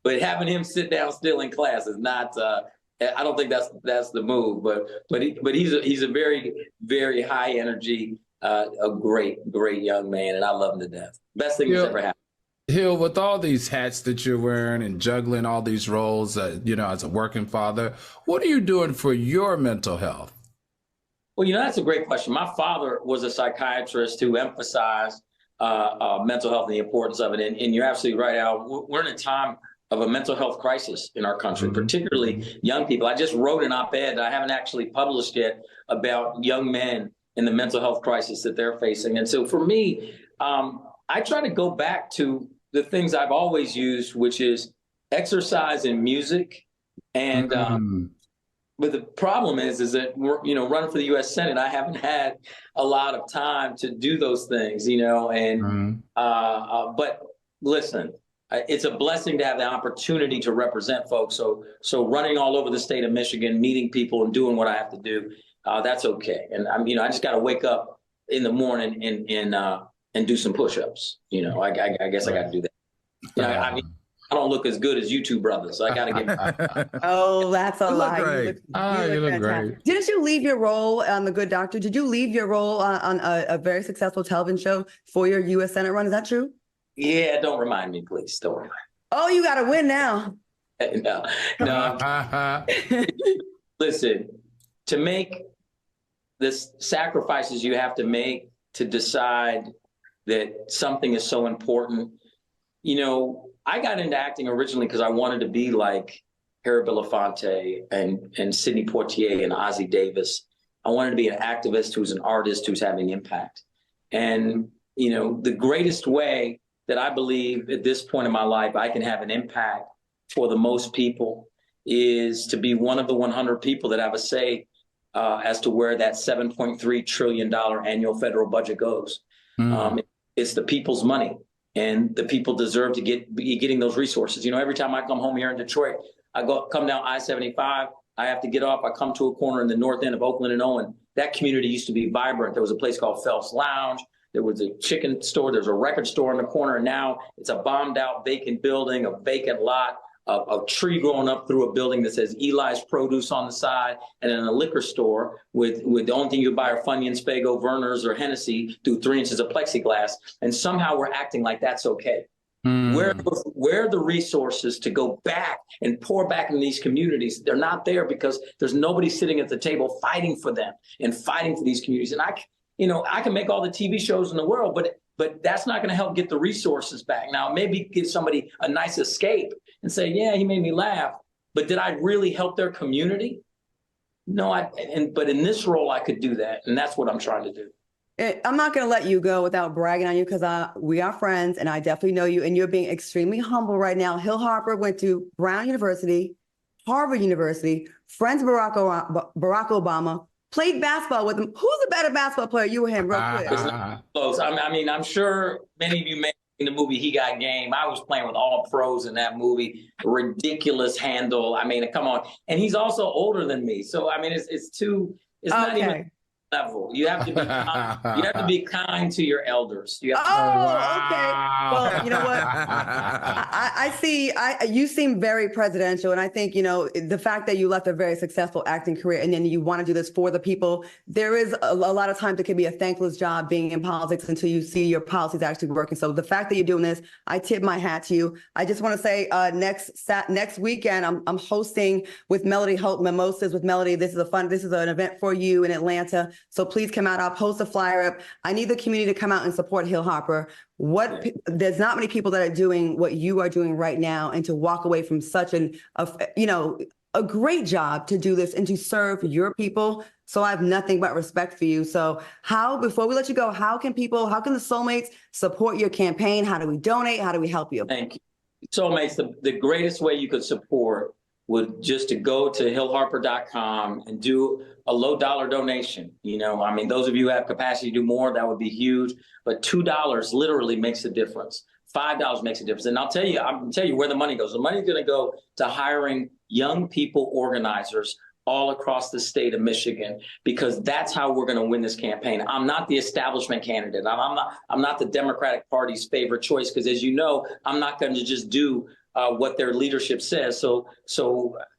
[SPEAKER 10] but having him sit down still in class is not. I don't think that's the move. But he's a very, very high energy, a great young man, and I love him to death. Best thing that's ever happened.
[SPEAKER 2] Hill, with all these hats that you're wearing and juggling all these roles, you know, as a working father, what are you doing for your mental health?
[SPEAKER 10] Well, you know, that's a great question. My father was a psychiatrist who emphasized mental health and the importance of it. And you're absolutely right, Al. We're in a time of a mental health crisis in our country, particularly young people. I just wrote an op-ed I haven't actually published yet about young men and the mental health crisis that they're facing. And so for me, I try to go back to the things I've always used, which is exercise and music. And but the problem is that running for the U.S. Senate, I haven't had a lot of time to do those things, you know. And but listen, it's a blessing to have the opportunity to represent folks. So running all over the state of Michigan, meeting people, and doing what I have to do, that's okay. And I just got to wake up in the morning and do some push-ups. You know, I guess I got to do that. You know, I mean, I don't look as good as you two brothers, so I got to get.
[SPEAKER 1] Oh, that's a lie.
[SPEAKER 2] You look great.
[SPEAKER 1] Didn't you leave your role on The Good Doctor? Did you leave your role on a very successful television show for your U.S. Senate run? Is that true?
[SPEAKER 10] Yeah, don't remind me, please. Don't remind me.
[SPEAKER 1] Oh, you got to win now.
[SPEAKER 10] No. Listen, to make the sacrifices you have to make to decide that something is so important. You know, I got into acting originally because I wanted to be like Harry Belafonte and Sidney Poitier and Ossie Davis. I wanted to be an activist who's an artist who's having impact. And, you know, the greatest way that I believe at this point in my life I can have an impact for the most people is to be one of the 100 people that have a say as to where that $7.3 trillion annual federal budget goes. It's the people's money, and the people deserve to be getting those resources. You know, every time I come home here in Detroit, I come down I-75, I have to get off, I come to a corner in the north end of Oakland and Owen. That community used to be vibrant. There was a place called Phelps Lounge. There was a chicken store. There's a record store in the corner. And now it's a bombed out vacant building, a vacant lot, a tree growing up through a building that says Eli's Produce on the side, and then a liquor store with the only thing you buy are Funyuns, Faygo, Vernors, or Hennessy through 3 inches of plexiglass. And somehow we're acting like that's okay. Where are the resources to go back and pour back in these communities? They're not there because there's nobody sitting at the table fighting for them and fighting for these communities. And I can make all the TV shows in the world, but that's not going to help get the resources back. Now, maybe give somebody a nice escape and say, yeah, he made me laugh. But did I really help their community? No, but in this role, I could do that. And that's what I'm trying to do.
[SPEAKER 1] I'm not going to let you go without bragging on you because we are friends and I definitely know you, and you're being extremely humble right now. Hill Harper went to Brown University, Harvard University, friends with Barack Obama, played basketball with him. Who's a better basketball player, you or him, real quick?
[SPEAKER 10] Close. I mean, I'm sure many of you may in the movie He Got Game. I was playing with all pros in that movie. Ridiculous handle. I mean, come on. And he's also older than me. So, I mean, it's not even level. You have to be kind. You have to be kind to your elders. You have to
[SPEAKER 1] okay. Well, you know what? I see. You seem very presidential, and I think the fact that you left a very successful acting career and then you want to do this for the people. There is a lot of times it can be a thankless job being in politics until you see your policies actually working. So the fact that you're doing this, I tip my hat to you. I just want to say next weekend I'm hosting with Melody Hope Mimosas with Melody. This is an event for you in Atlanta. So please come out. I'll post a flyer up. I need the community to come out and support Hill Harper. There's not many people that are doing what you are doing right now, and to walk away from such a great job to do this and to serve your people. So I have nothing but respect for you. So before we let you go, how can the Soulmates support your campaign? How do we donate? How do we help you?
[SPEAKER 10] Thank you. Soulmates, the greatest way you could support would just to go to hillharper.com and do a low dollar donation. You know, I mean, those of you who have capacity to do more, that would be huge. But $2 literally makes a difference. $5 makes a difference. And I'm gonna tell you where the money goes. The money's gonna go to hiring young people organizers all across the state of Michigan, because that's how we're going to win this campaign. I'm not the establishment candidate. I'm not the Democratic Party's favorite choice, because as you know, I'm not going to just do what their leadership says. So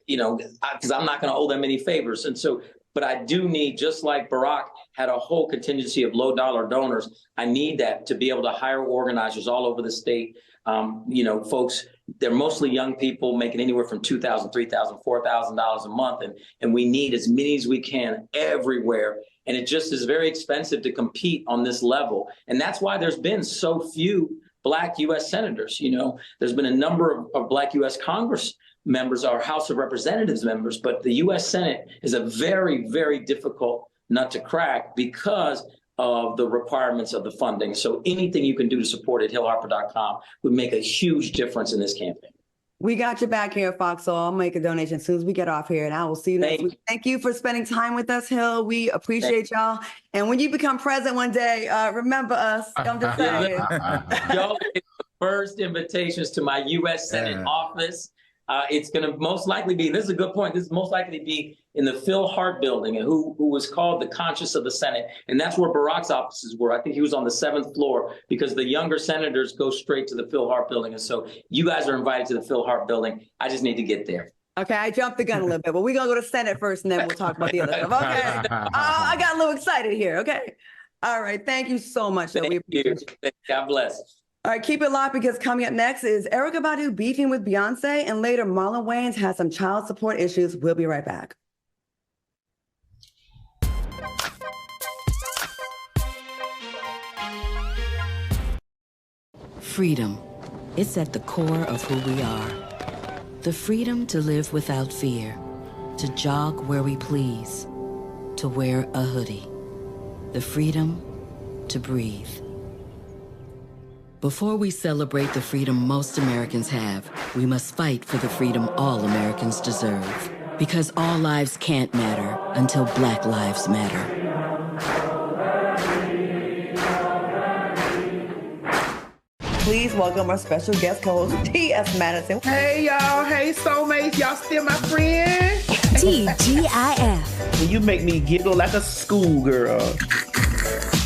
[SPEAKER 10] you know, because I'm not going to owe them any favors. And so, but I do need, just like Barack had a whole contingency of low dollar donors, I need that to be able to hire organizers all over the state. You know, folks, they're mostly young people making anywhere from $2,000, $3,000, $4,000 a month. And we need as many as we can everywhere. And it just is very expensive to compete on this level. And that's why there's been so few Black U.S. senators. You know, there's been a number of Black U.S. Congress members, or House of Representatives members, but the U.S. Senate is a very, very difficult nut to crack because of the requirements of the funding. So anything you can do to support at hillharper.com would make a huge difference in this campaign.
[SPEAKER 1] We got your back here, Fox, so I'll make a donation as soon as we get off here, and I will see you next week. Thank you for spending time with us, Hill. We appreciate y'all. And when you become president one day, remember us. I'm just saying.
[SPEAKER 10] Y'all get the first invitations to my U.S. Senate office. It's going to most likely be, and this is a good point, this is most likely to be in the Hill Harper building, who was called the conscience of the Senate. And that's where Barack's offices were. I think he was on the 7th floor, because the younger senators go straight to the Hill Harper building. And so you guys are invited to the Hill Harper building. I just need to get there.
[SPEAKER 1] Okay, I jumped the gun a little bit, but we're going to go to Senate first, and then we'll talk about the other stuff. Okay. I got a little excited here. Okay. All right. Thank you so much.
[SPEAKER 10] Thank you. God bless.
[SPEAKER 1] All right, keep it locked, because coming up next is Erykah Badu beefing with Beyonce, and later Marlon Wayans has some child support issues. We'll be right back.
[SPEAKER 9] Freedom. It's at the core of who we are. The freedom to live without fear, to jog where we please, to wear a hoodie. The freedom to breathe. Before we celebrate the freedom most Americans have, we must fight for the freedom all Americans deserve. Because all lives can't matter until Black lives matter.
[SPEAKER 1] Please welcome our special guest co-host, T.S. Madison.
[SPEAKER 11] Hey, y'all. Hey, soulmates. Y'all still my friend?
[SPEAKER 12] TGIF.
[SPEAKER 11] You make me giggle like a schoolgirl.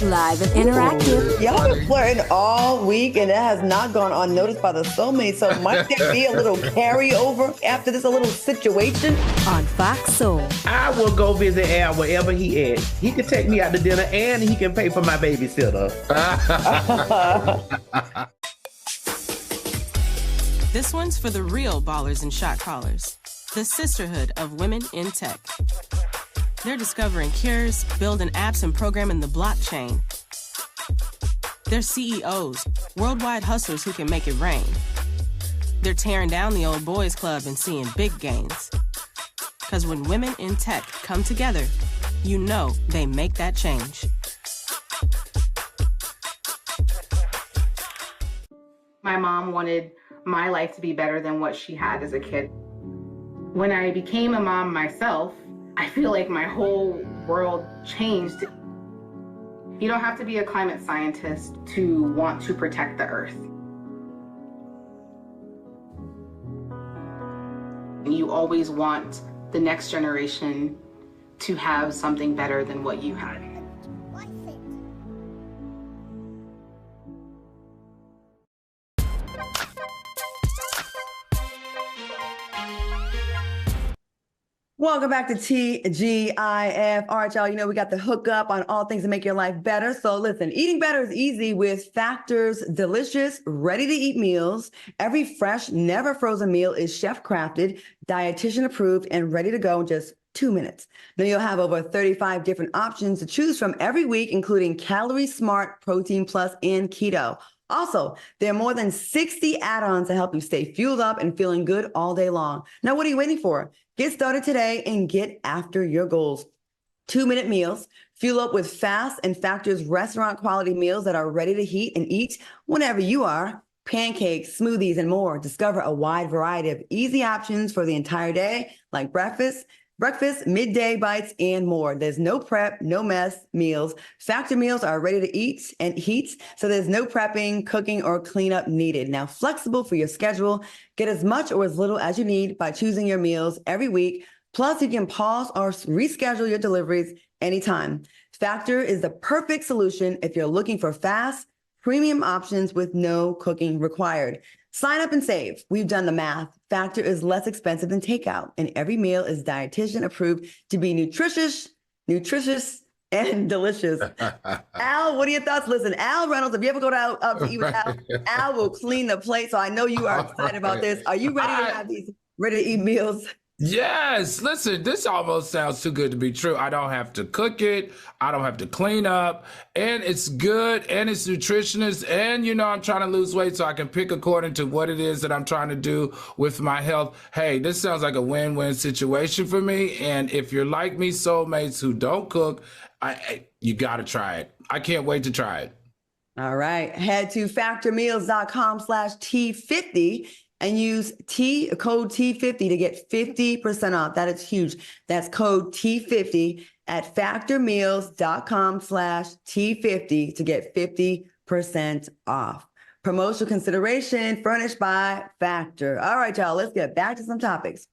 [SPEAKER 12] Live and interactive.
[SPEAKER 1] Y'all been flirting all week, and that has not gone unnoticed by the soulmates. So might there be a little carryover after this, a little situation?
[SPEAKER 12] On Fox Soul.
[SPEAKER 11] I will go visit Al wherever he is. He can take me out to dinner, and he can pay for my babysitter.
[SPEAKER 8] This one's for the real ballers and shot callers, the sisterhood of women in tech. They're discovering cures, building apps, and programming the blockchain. They're CEOs, worldwide hustlers who can make it rain. They're tearing down the old boys club and seeing big gains. Because when women in tech come together, you know they make that change.
[SPEAKER 13] My mom wanted my life to be better than what she had as a kid. When I became a mom myself, I feel like my whole world changed. You don't have to be a climate scientist to want to protect the earth. You always want the next generation to have something better than what you had.
[SPEAKER 1] Welcome back to TGIF. All right, y'all, you know we got the hookup on all things to make your life better. So listen, eating better is easy with Factor's delicious, ready-to-eat meals. Every fresh, never frozen meal is chef-crafted, dietitian approved, and ready to go in just 2 minutes. Then you'll have over 35 different options to choose from every week, including Calorie Smart, Protein Plus, and Keto. Also, there are more than 60 add-ons to help you stay fueled up and feeling good all day long. Now, what are you waiting for? Get started today and get after your goals. 2-minute meals. Fuel up with fast and Factor's restaurant quality meals that are ready to heat and eat whenever you are. pancakes, smoothies, and more. Discover a wide variety of easy options for the entire day, like breakfast, midday bites, and more. There's no prep, no mess meals. Factor meals are ready to eat and heat, so there's no prepping, cooking, or cleanup needed. Now, flexible for your schedule. Get as much or as little as you need by choosing your meals every week. Plus, you can pause or reschedule your deliveries anytime. Factor is the perfect solution if you're looking for fast, premium options with no cooking required. Sign up and save. We've done the math. Factor is less expensive than takeout, and every meal is dietitian approved to be nutritious, and delicious. Al, what are your thoughts? Listen, Al Reynolds, if you ever go out to eat with Al, Al will clean the plate. So I know you are excited about this. Are you ready to have these ready to eat meals?
[SPEAKER 2] Yes. Listen, this almost sounds too good to be true. I don't have to cook it. I don't have to clean up. And it's good and it's nutritious. And, I'm trying to lose weight so I can pick according to what it is that I'm trying to do with my health. Hey, this sounds like a win-win situation for me. And if you're like me, soulmates who don't cook, you got to try it. I can't wait to try it.
[SPEAKER 1] All right. Head to factormeals.com/T50 and use code T50 to get 50% off. That is huge. That's code T50 at factormeals.com/T50 to get 50% off. Promotional consideration furnished by Factor. All right, y'all, let's get back to some topics.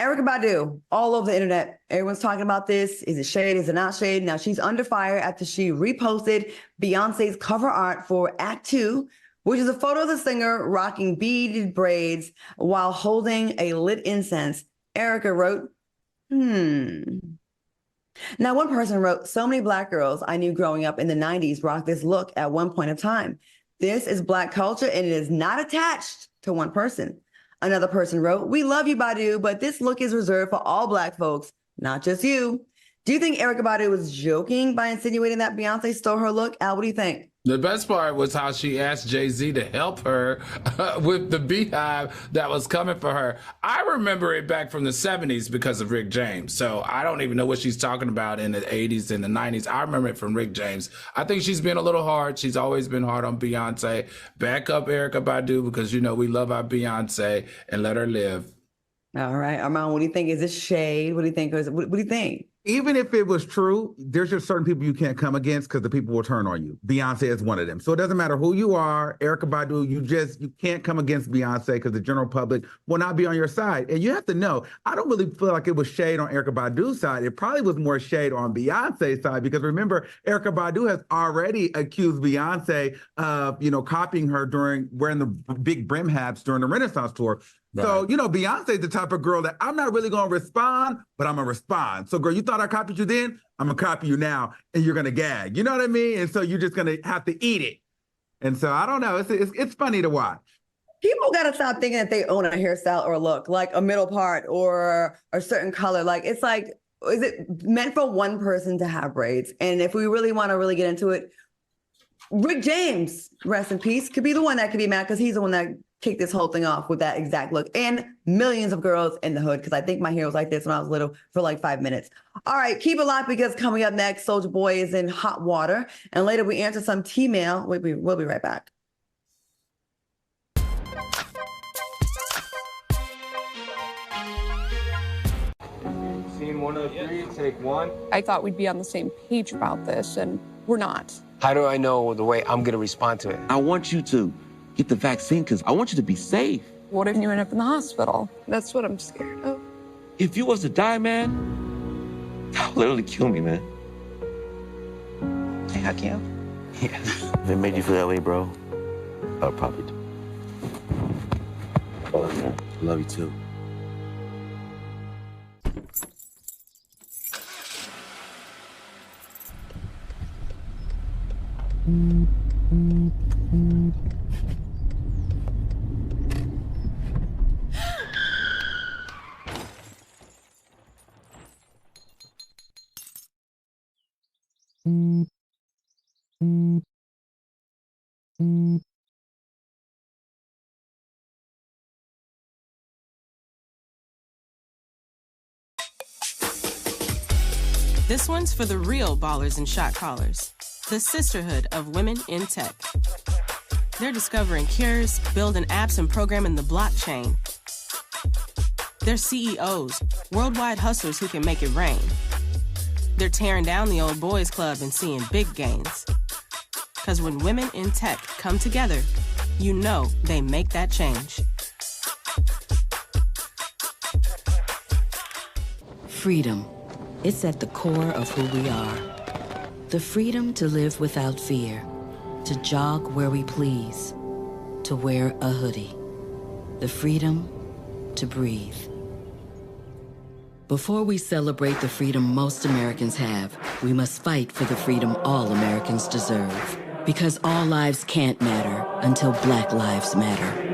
[SPEAKER 1] Erykah Badu, all over the internet. Everyone's talking about this. Is it shade? Is it not shade? Now she's under fire after she reposted Beyonce's cover art for Act 2, which is a photo of the singer rocking beaded braids while holding a lit incense. Erykah wrote, Now, one person wrote, so many Black girls I knew growing up in the 90s rocked this look at one point of time. This is Black culture and it is not attached to one person. Another person wrote, we love you, Badu, but this look is reserved for all Black folks, not just you. Do you think Erykah Badu was joking by insinuating that Beyonce stole her look? Al, what do you think?
[SPEAKER 2] The best part was how she asked Jay-Z to help her with the beehive that was coming for her. I remember it back from the 70s because of Rick James. So I don't even know what she's talking about in the 80s and the 90s. I remember it from Rick James. I think she's been a little hard. She's always been hard on Beyonce. Back up Erykah Badu because, we love our Beyonce and let her live.
[SPEAKER 1] All right. Armand, what do you think? Is this shade? What do you think? What do you think?
[SPEAKER 3] Even if it was true, there's just certain people you can't come against because the people will turn on you. Beyonce is one of them. So it doesn't matter who you are, Erykah Badu, you can't come against Beyonce because the general public will not be on your side. And you have to know, I don't really feel like it was shade on Erykah Badu's side. It probably was more shade on Beyonce's side because remember, Erykah Badu has already accused Beyonce of, copying her during wearing the big brim hats during the Renaissance tour. Right. So, Beyonce's the type of girl that I'm not really going to respond, but I'm going to respond. So, girl, you thought I copied you then? I'm going to copy you now, and you're going to gag. You know what I mean? And so you're just going to have to eat it. And so, I don't know. It's funny to watch.
[SPEAKER 1] People got to stop thinking that they own a hairstyle or a look, like a middle part or a certain color. Like, it's like, is it meant for one person to have braids? And if we really want to really get into it, Rick James, rest in peace, could be the one that could be mad because he's the one that kicked this whole thing off with that exact look, and millions of girls in the hood, because I think my hair was like this when I was little for like 5 minutes. All right, keep it locked because coming up next, Soulja Boy is in hot water, and later we answer some T-mail. We'll be right back.
[SPEAKER 5] Scene 103, take 1.
[SPEAKER 6] I thought we'd be on the same page about this, and we're not.
[SPEAKER 5] How do I know the way I'm going to respond to it?
[SPEAKER 7] I want you to get the vaccine because I want you to be safe.
[SPEAKER 6] What if you end up in the hospital? That's what I'm scared of.
[SPEAKER 7] If you was to die, man, that would literally kill me, man.
[SPEAKER 6] Can I hug you?
[SPEAKER 7] Yeah. If it made you feel that way, bro, I would probably do. I love you, man. I love you too.
[SPEAKER 8] This one's for the real ballers and shot callers, the sisterhood of women in tech. They're discovering cures, building apps, and programming the blockchain. They're CEOs, worldwide hustlers who can make it rain. They're tearing down the old boys club and seeing big gains. Because when women in tech come together, you know they make that change.
[SPEAKER 9] Freedom. It's at the core of who we are. The freedom to live without fear, to jog where we please, to wear a hoodie. The freedom to breathe. Before we celebrate the freedom most Americans have, we must fight for the freedom all Americans deserve. Because all lives can't matter until Black lives matter.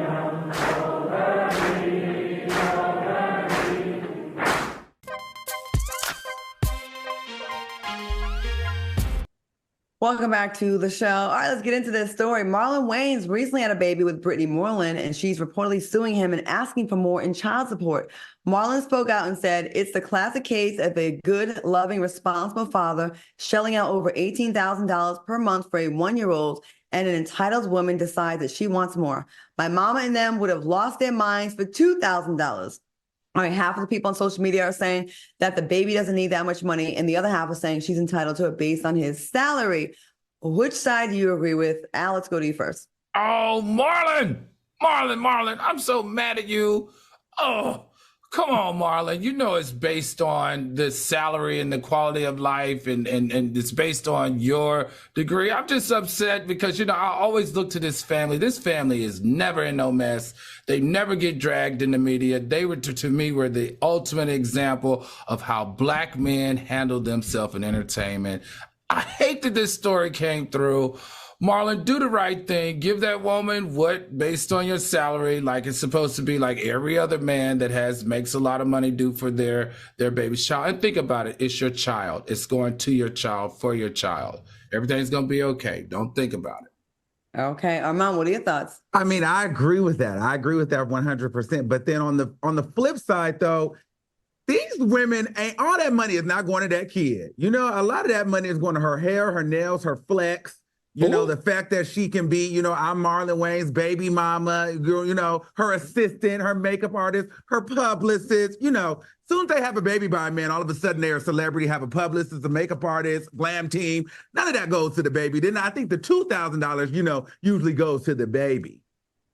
[SPEAKER 1] Welcome back to the show. All right, let's get into this story. Marlon Wayans recently had a baby with Brittany Moreland, and she's reportedly suing him and asking for more in child support. Marlon spoke out and said, it's the classic case of a good, loving, responsible father shelling out over $18,000 per month for a 1-year-old, and an entitled woman decides that she wants more. My mama and them would have lost their minds for $2,000. All right, half of the people on social media are saying that the baby doesn't need that much money, and the other half are saying she's entitled to it based on his salary. Which side do you agree with? Al, let's go to you first.
[SPEAKER 2] Oh, Marlon, I'm so mad at you. Oh, come on, Marlon. You know it's based on the salary and the quality of life, and it's based on your degree. I'm just upset because, you know, I always look to this family. This family is never in no mess. They never get dragged in the media. They were, to me, were the ultimate example of how Black men handle themselves in entertainment. I hate that this story came through. Marlon, do the right thing. Give that woman what, based on your salary, like it's supposed to be, like every other man that makes a lot of money do for their baby child. And think about it. It's your child. It's going to your child, for your child. Everything's going to be okay. Don't think about it.
[SPEAKER 1] Okay. Armand, what are your thoughts?
[SPEAKER 3] I mean, I agree with that. I agree with that 100%. But then on the flip side, though, these women, all that money is not going to that kid. You know, a lot of that money is going to her hair, her nails, her flex. You know, the fact that she can be, you know, I'm Marlon Wayans' baby mama, you know, her assistant, her makeup artist, her publicist, you know. Soon as they have a baby by a man, all of a sudden they're a celebrity, have a publicist, a makeup artist, glam team. None of that goes to the baby. Then I think the $2,000, you know, usually goes to the baby.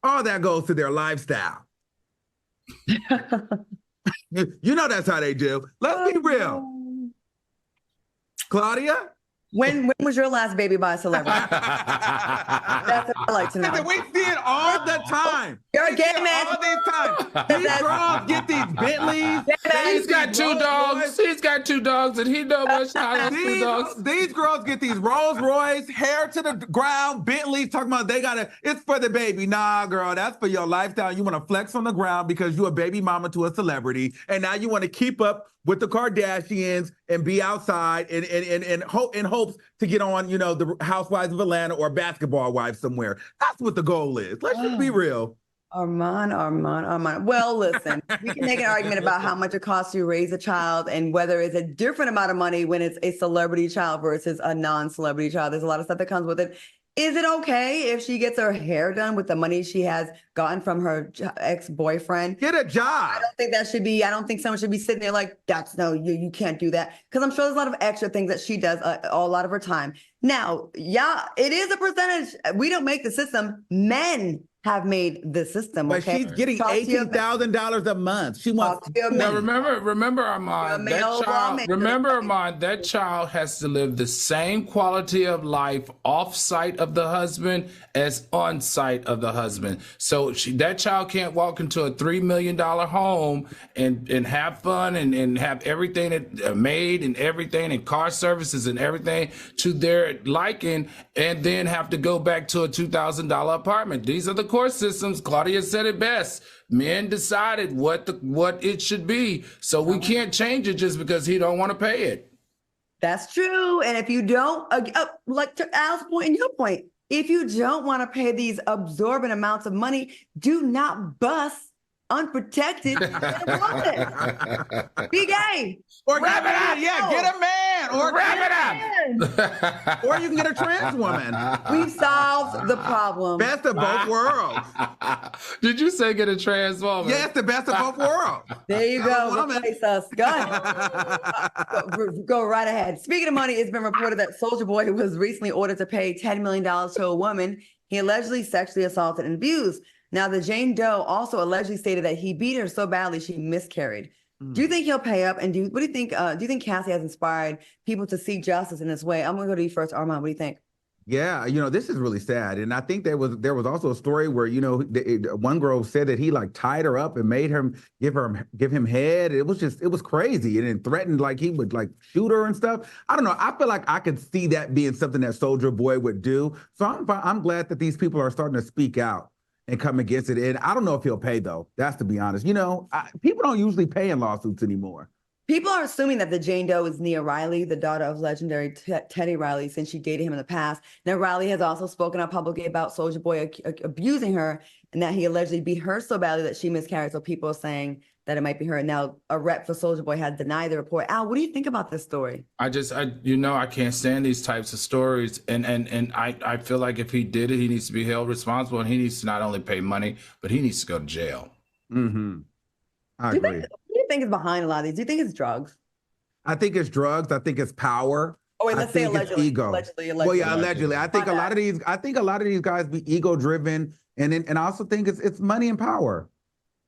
[SPEAKER 3] All that goes to their lifestyle. You know that's how they do. Let's be real. Claudia?
[SPEAKER 1] When was your last baby by a celebrity? That's what I like to know.
[SPEAKER 3] We see it all the time.
[SPEAKER 1] You're a gay man.
[SPEAKER 3] All these times. These girls get these Bentleys.
[SPEAKER 2] He's got 2 dogs. He's got 2 dogs, and he knows much how those 2 dogs.
[SPEAKER 3] These girls get these Rolls Royce, hair to the ground, Bentleys, talking about it's for the baby. Nah, girl, that's for your lifestyle. You want to flex on the ground because you're a baby mama to a celebrity, and now you want to keep up with the Kardashians and be outside and hopes to get on, you know, the Housewives of Atlanta or Basketball Wives somewhere. That's what the goal is. Let's just be real.
[SPEAKER 1] Armand. Well, listen, we can make an argument about how much it costs to raise a child and whether it's a different amount of money when it's a celebrity child versus a non-celebrity child. There's a lot of stuff that comes with it. Is it okay if she gets her hair done with the money she has gotten from her ex-boyfriend?
[SPEAKER 3] Get a job.
[SPEAKER 1] I don't think someone should be sitting there like, you can't do that. Because I'm sure there's a lot of extra things that she does a lot of her time. Now, yeah, it is a percentage. We don't make the system. Men have made the system.
[SPEAKER 3] But
[SPEAKER 1] okay?
[SPEAKER 3] she's getting $18,000 a month. She wants.
[SPEAKER 2] Now remember, Armand. That child has to live the same quality of life off-site of the husband as on-site of the husband. So that child can't walk into a $3 million home and have fun and have everything made and everything and car services and everything to their liking, and then have to go back to a $2,000 apartment. These are the court systems. Claudia said it best. Men decided what it should be, so we can't change it just because he don't want to pay it.
[SPEAKER 1] That's true. And if you don't, like to Al's point and your point, if you don't want to pay these absorbent amounts of money, do not bust unprotected. Be gay.
[SPEAKER 3] Or get a man. that. Or
[SPEAKER 2] Wrap it up.
[SPEAKER 3] or you can get a trans woman.
[SPEAKER 1] We've solved the problem.
[SPEAKER 3] Best of both worlds.
[SPEAKER 2] Did you say get a trans woman?
[SPEAKER 3] Yes, the best of both worlds.
[SPEAKER 1] There you go. Replace us. Go ahead. Go right ahead. Speaking of money, it's been reported that Soulja Boy was recently ordered to pay $10 million to a woman he allegedly sexually assaulted and abused. Now, the Jane Doe also allegedly stated that he beat her so badly she miscarried. Do you think he'll pay up? And what do you think? Do you think Cassie has inspired people to seek justice in this way? I'm going to go to you first, Armand. What do you think?
[SPEAKER 3] Yeah, this is really sad, and I think there was also a story where one girl said that he like tied her up and made him give him head. It was crazy, and then threatened like he would like shoot her and stuff. I don't know. I feel like I could see that being something that Soulja Boy would do. So I'm glad that these people are starting to speak out and come against it. And I don't know if he'll pay though. That's to be honest. People don't usually pay in lawsuits anymore.
[SPEAKER 1] People are assuming that the Jane Doe is Nia Riley, the daughter of legendary Teddy Riley, since she dated him in the past. Now, Riley has also spoken out publicly about Soulja Boy abusing her and that he allegedly beat her so badly that she miscarried. So people are saying that it might be her. Now, a rep for Soulja Boy has denied the report. Al, what do you think about this story?
[SPEAKER 2] I can't stand these types of stories. And I feel like if he did it, he needs to be held responsible, and he needs to not only pay money, but he needs to go to jail.
[SPEAKER 3] Mm-hmm. I agree.
[SPEAKER 1] What do you think is behind a lot of these? Do you think it's drugs?
[SPEAKER 3] I think it's drugs. I think it's power.
[SPEAKER 1] Oh wait, let's say allegedly.
[SPEAKER 3] It's ego.
[SPEAKER 1] Allegedly.
[SPEAKER 3] Well, yeah, allegedly. I think a lot of these guys be ego driven, and I also think it's money and power,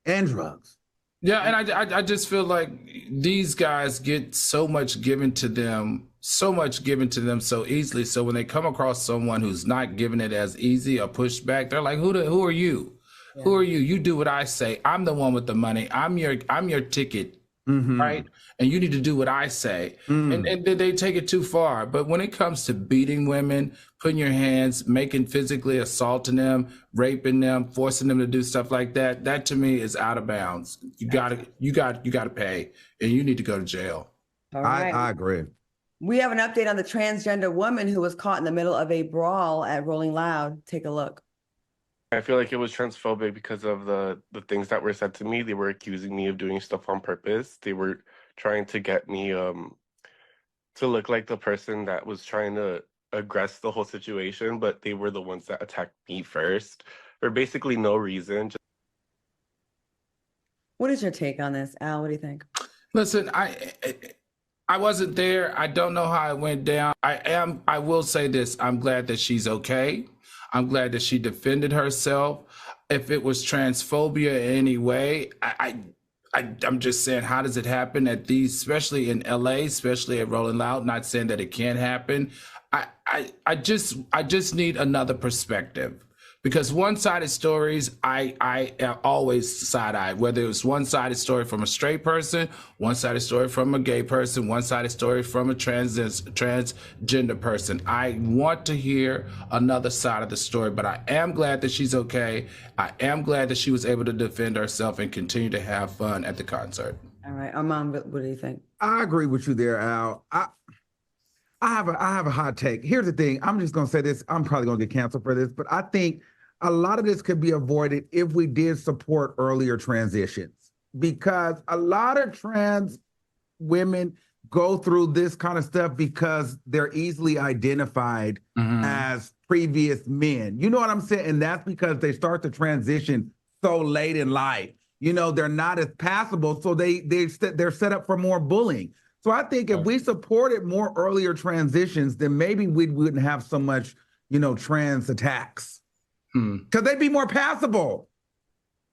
[SPEAKER 3] and drugs.
[SPEAKER 2] Yeah, and I just feel like these guys get so much given to them so easily. So when they come across someone who's not giving it as easy or pushed back, they're like, who are you? Yeah. Who are you? You do what I say. I'm the one with the money. I'm your ticket, right? And you need to do what I say. And they take it too far. But when it comes to beating women, putting your hands, physically assaulting them, raping them, forcing them to do stuff like that, that to me is out of bounds. You gotta pay, and you need to go to jail.
[SPEAKER 1] All right.
[SPEAKER 3] I agree.
[SPEAKER 1] We have an update on the transgender woman who was caught in the middle of a brawl at Rolling Loud. Take a look.
[SPEAKER 14] I feel like it was transphobic because of the things that were said to me. They were accusing me of doing stuff on purpose. They were trying to get me to look like the person that was trying to aggress the whole situation, but they were the ones that attacked me first for basically no reason.
[SPEAKER 1] What is your take on this, Al? What do you think?
[SPEAKER 2] Listen, I wasn't there. I don't know how it went down. I will say this. I'm glad that she's okay. I'm glad that she defended herself. If it was transphobia in any way, I'm just saying, how does it happen at these, especially in LA, especially at Rolling Loud? Not saying that it can't happen. I just need another perspective, because one-sided stories, I always side-eye, whether it was one-sided story from a straight person, one-sided story from a gay person, one-sided story from a transgender person. I want to hear another side of the story, but I am glad that she's okay. I am glad that she was able to defend herself and continue to have fun at the concert.
[SPEAKER 1] All right, Armand, what do you think?
[SPEAKER 3] I agree with you there, Al. I have a hot take. Here's the thing. I'm just going to say this. I'm probably going to get canceled for this, but I think a lot of this could be avoided if we did support earlier transitions, because a lot of trans women go through this kind of stuff because they're easily identified as previous men. You know what I'm saying? And that's because they start to transition so late in life. They're not as passable, so they're set up for more bullying. So I think if we supported more earlier transitions, then maybe we wouldn't have so much, trans attacks. Because they'd be more passable.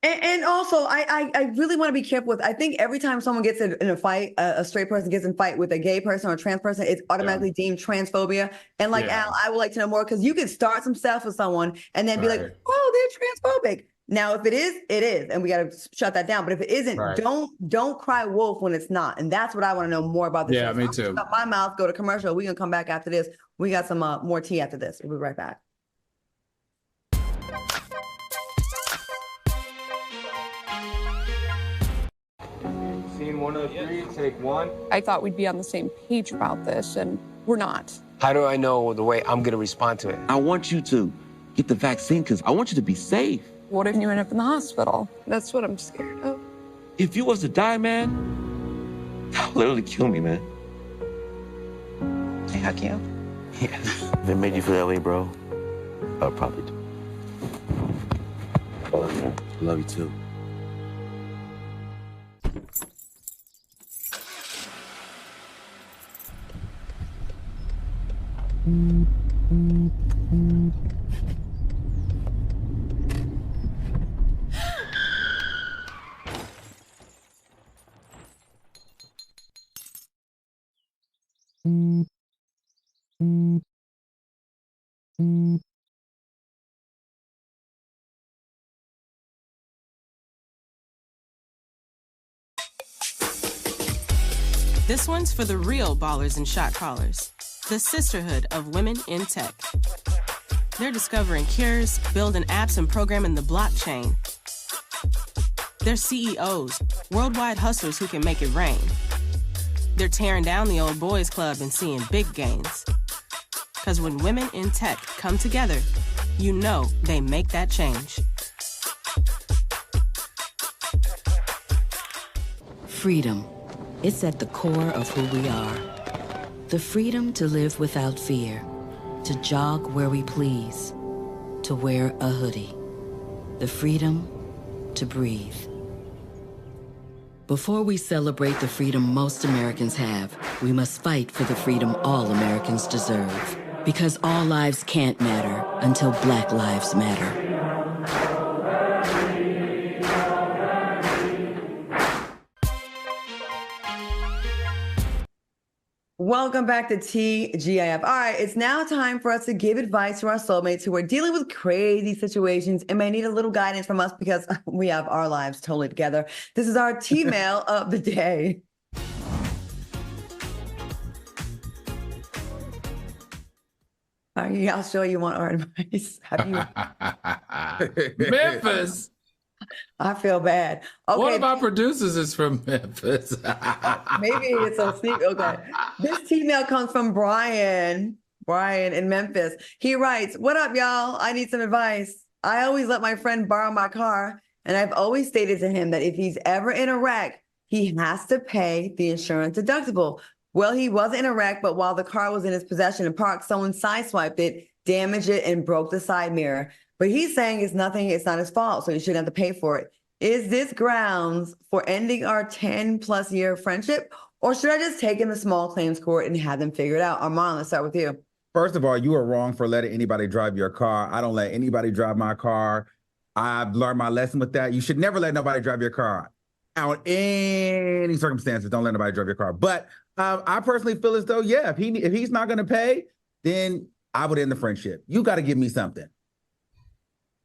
[SPEAKER 1] And also, I really want to be careful with, I think every time someone gets in a fight, a straight person gets in a fight with a gay person or a trans person, it's automatically deemed transphobia. And Al, I would like to know more, because you could start some stuff with someone and then be like, oh, they're transphobic. Now, if it is, it is, and we got to shut that down. But if it isn't, don't cry wolf when it's not. And that's what I want to know more about this.
[SPEAKER 2] Yeah, me too.
[SPEAKER 1] Shut my mouth, go to commercial. We're going to come back after this. We got some more tea after this. We'll be right back.
[SPEAKER 5] Scene 103, take one.
[SPEAKER 6] I thought we'd be on the same page about this, and we're not.
[SPEAKER 5] How do I know the way I'm going to respond to it?
[SPEAKER 7] I want you to get the vaccine because I want you to be safe.
[SPEAKER 6] What if you end up in the hospital? That's what I'm scared of.
[SPEAKER 7] If you was to die, man, that would literally kill me, man.
[SPEAKER 15] I hug you.
[SPEAKER 7] Yeah. If it made you feel that way, bro, I'll probably do. I love you. I love you too.
[SPEAKER 8] This one's for the real ballers and shot callers, the sisterhood of women in tech. They're discovering cures, building apps, and programming the blockchain. They're CEOs, worldwide hustlers who can make it rain. They're tearing down the old boys club and seeing big gains. Because when women in tech come together, you know they make that change.
[SPEAKER 9] Freedom. It's at the core of who we are. The freedom to live without fear, to jog where we please, to wear a hoodie. The freedom to breathe. Before we celebrate the freedom most Americans have, we must fight for the freedom all Americans deserve. Because all lives can't matter until Black lives matter.
[SPEAKER 1] Welcome back to TGIF. All right, it's now time for us to give advice to our soulmates who are dealing with crazy situations and may need a little guidance from us because we have our lives totally together. This is our T-mail of the day. Are y'all sure you want our advice? Have you?
[SPEAKER 2] Memphis.
[SPEAKER 1] I feel bad. Okay.
[SPEAKER 2] One of our producers is from Memphis.
[SPEAKER 1] Maybe it's a sneak. Okay. This email comes from Brian in Memphis. He writes, "What up, y'all? I need some advice. I always let my friend borrow my car, and I've always stated to him that if he's ever in a wreck, he has to pay the insurance deductible. Well, he wasn't in a wreck, but while the car was in his possession and parked, someone sideswiped it, damaged it, and broke the side mirror. But he's saying it's nothing, it's not his fault, so he shouldn't have to pay for it. Is this grounds for ending our 10+ year friendship? Or should I just take him to small claims court and have them figure it out?" Armand, let's start with you.
[SPEAKER 3] First of all, you are wrong for letting anybody drive your car. I don't let anybody drive my car. I've learned my lesson with that. You should never let nobody drive your car. Out any circumstances, don't let nobody drive your car. But I personally feel as though, yeah, if he's not going to pay, then I would end the friendship. You got to give me something.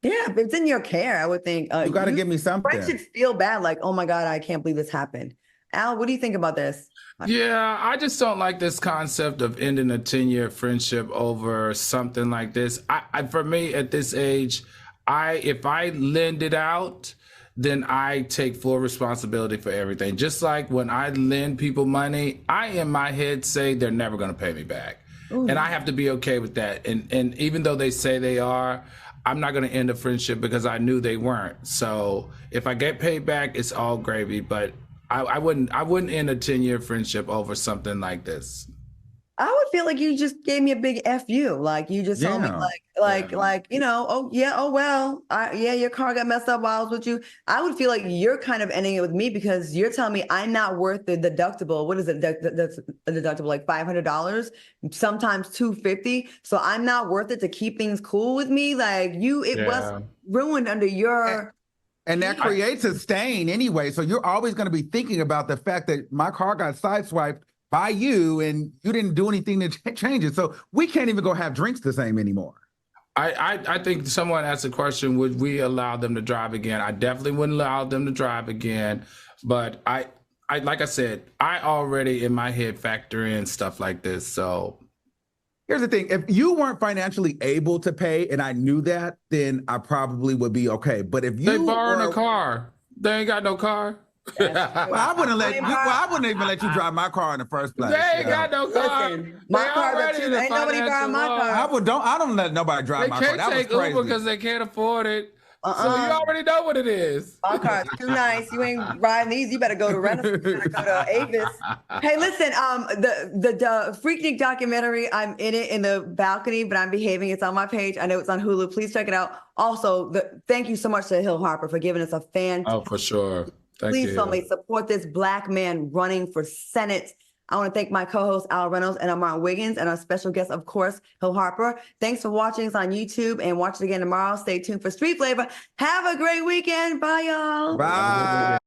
[SPEAKER 1] Yeah, if it's in your care, I would think.
[SPEAKER 3] You got to give me something.
[SPEAKER 1] Friendships feel bad, like, oh my God, I can't believe this happened. Al, what do you think about this?
[SPEAKER 2] Yeah, I just don't like this concept of ending a 10-year friendship over something like this. For me, at this age, if I lend it out, then I take full responsibility for everything. Just like when I lend people money, I in my head say they're never going to pay me back. Ooh. And I have to be okay with that. And even though they say they are, I'm not going to end a friendship because I knew they weren't. So if I get paid back, it's all gravy. But I wouldn't end a 10-year friendship over something like this.
[SPEAKER 1] I would feel like you just gave me a big F you. Like you just told me like, you know, oh yeah, oh well, yeah, your car got messed up while I was with you. I would feel like you're kind of ending it with me because you're telling me I'm not worth the deductible. What is it? That's a deductible, like $500, sometimes $250. So I'm not worth it to keep things cool with me. Like it was ruined under your.
[SPEAKER 3] And that creates a stain anyway. So you're always going to be thinking about the fact that my car got sideswiped by you and you didn't do anything to change it. So we can't even go have drinks the same anymore.
[SPEAKER 2] I think someone asked a question, would we allow them to drive again? I definitely wouldn't allow them to drive again. But I like I said, I already in my head factor in stuff like this. So
[SPEAKER 3] here's the thing. If you weren't financially able to pay and I knew that, then I probably would be okay. But if you
[SPEAKER 2] they borrowed a car, they ain't got no car.
[SPEAKER 3] Well, I wouldn't even let you drive my car in the first place.
[SPEAKER 2] They ain't got no car.
[SPEAKER 1] Listen, my car, ain't nobody borrowing my car.
[SPEAKER 3] I don't let nobody drive my car.
[SPEAKER 2] They can't take Uber because they can't afford it. So you already know what it is.
[SPEAKER 1] My car's too nice. You ain't riding these. You better go to Renaissance. You better go to Avis. Hey, listen, the Freaknik documentary, I'm in it in the balcony, but I'm behaving. It's on my page. I know it's on Hulu. Please check it out. Also, thank you so much to Hill Harper for giving us a fantastic.
[SPEAKER 2] Oh, for sure.
[SPEAKER 1] Please tell me, support this Black man running for Senate. I want to thank my co-host Al Reynolds and Marlon Wayans and our special guest, of course, Hill Harper. Thanks for watching us on YouTube and watch it again tomorrow. Stay tuned for Street Flavor. Have a great weekend. Bye, y'all.
[SPEAKER 3] Bye.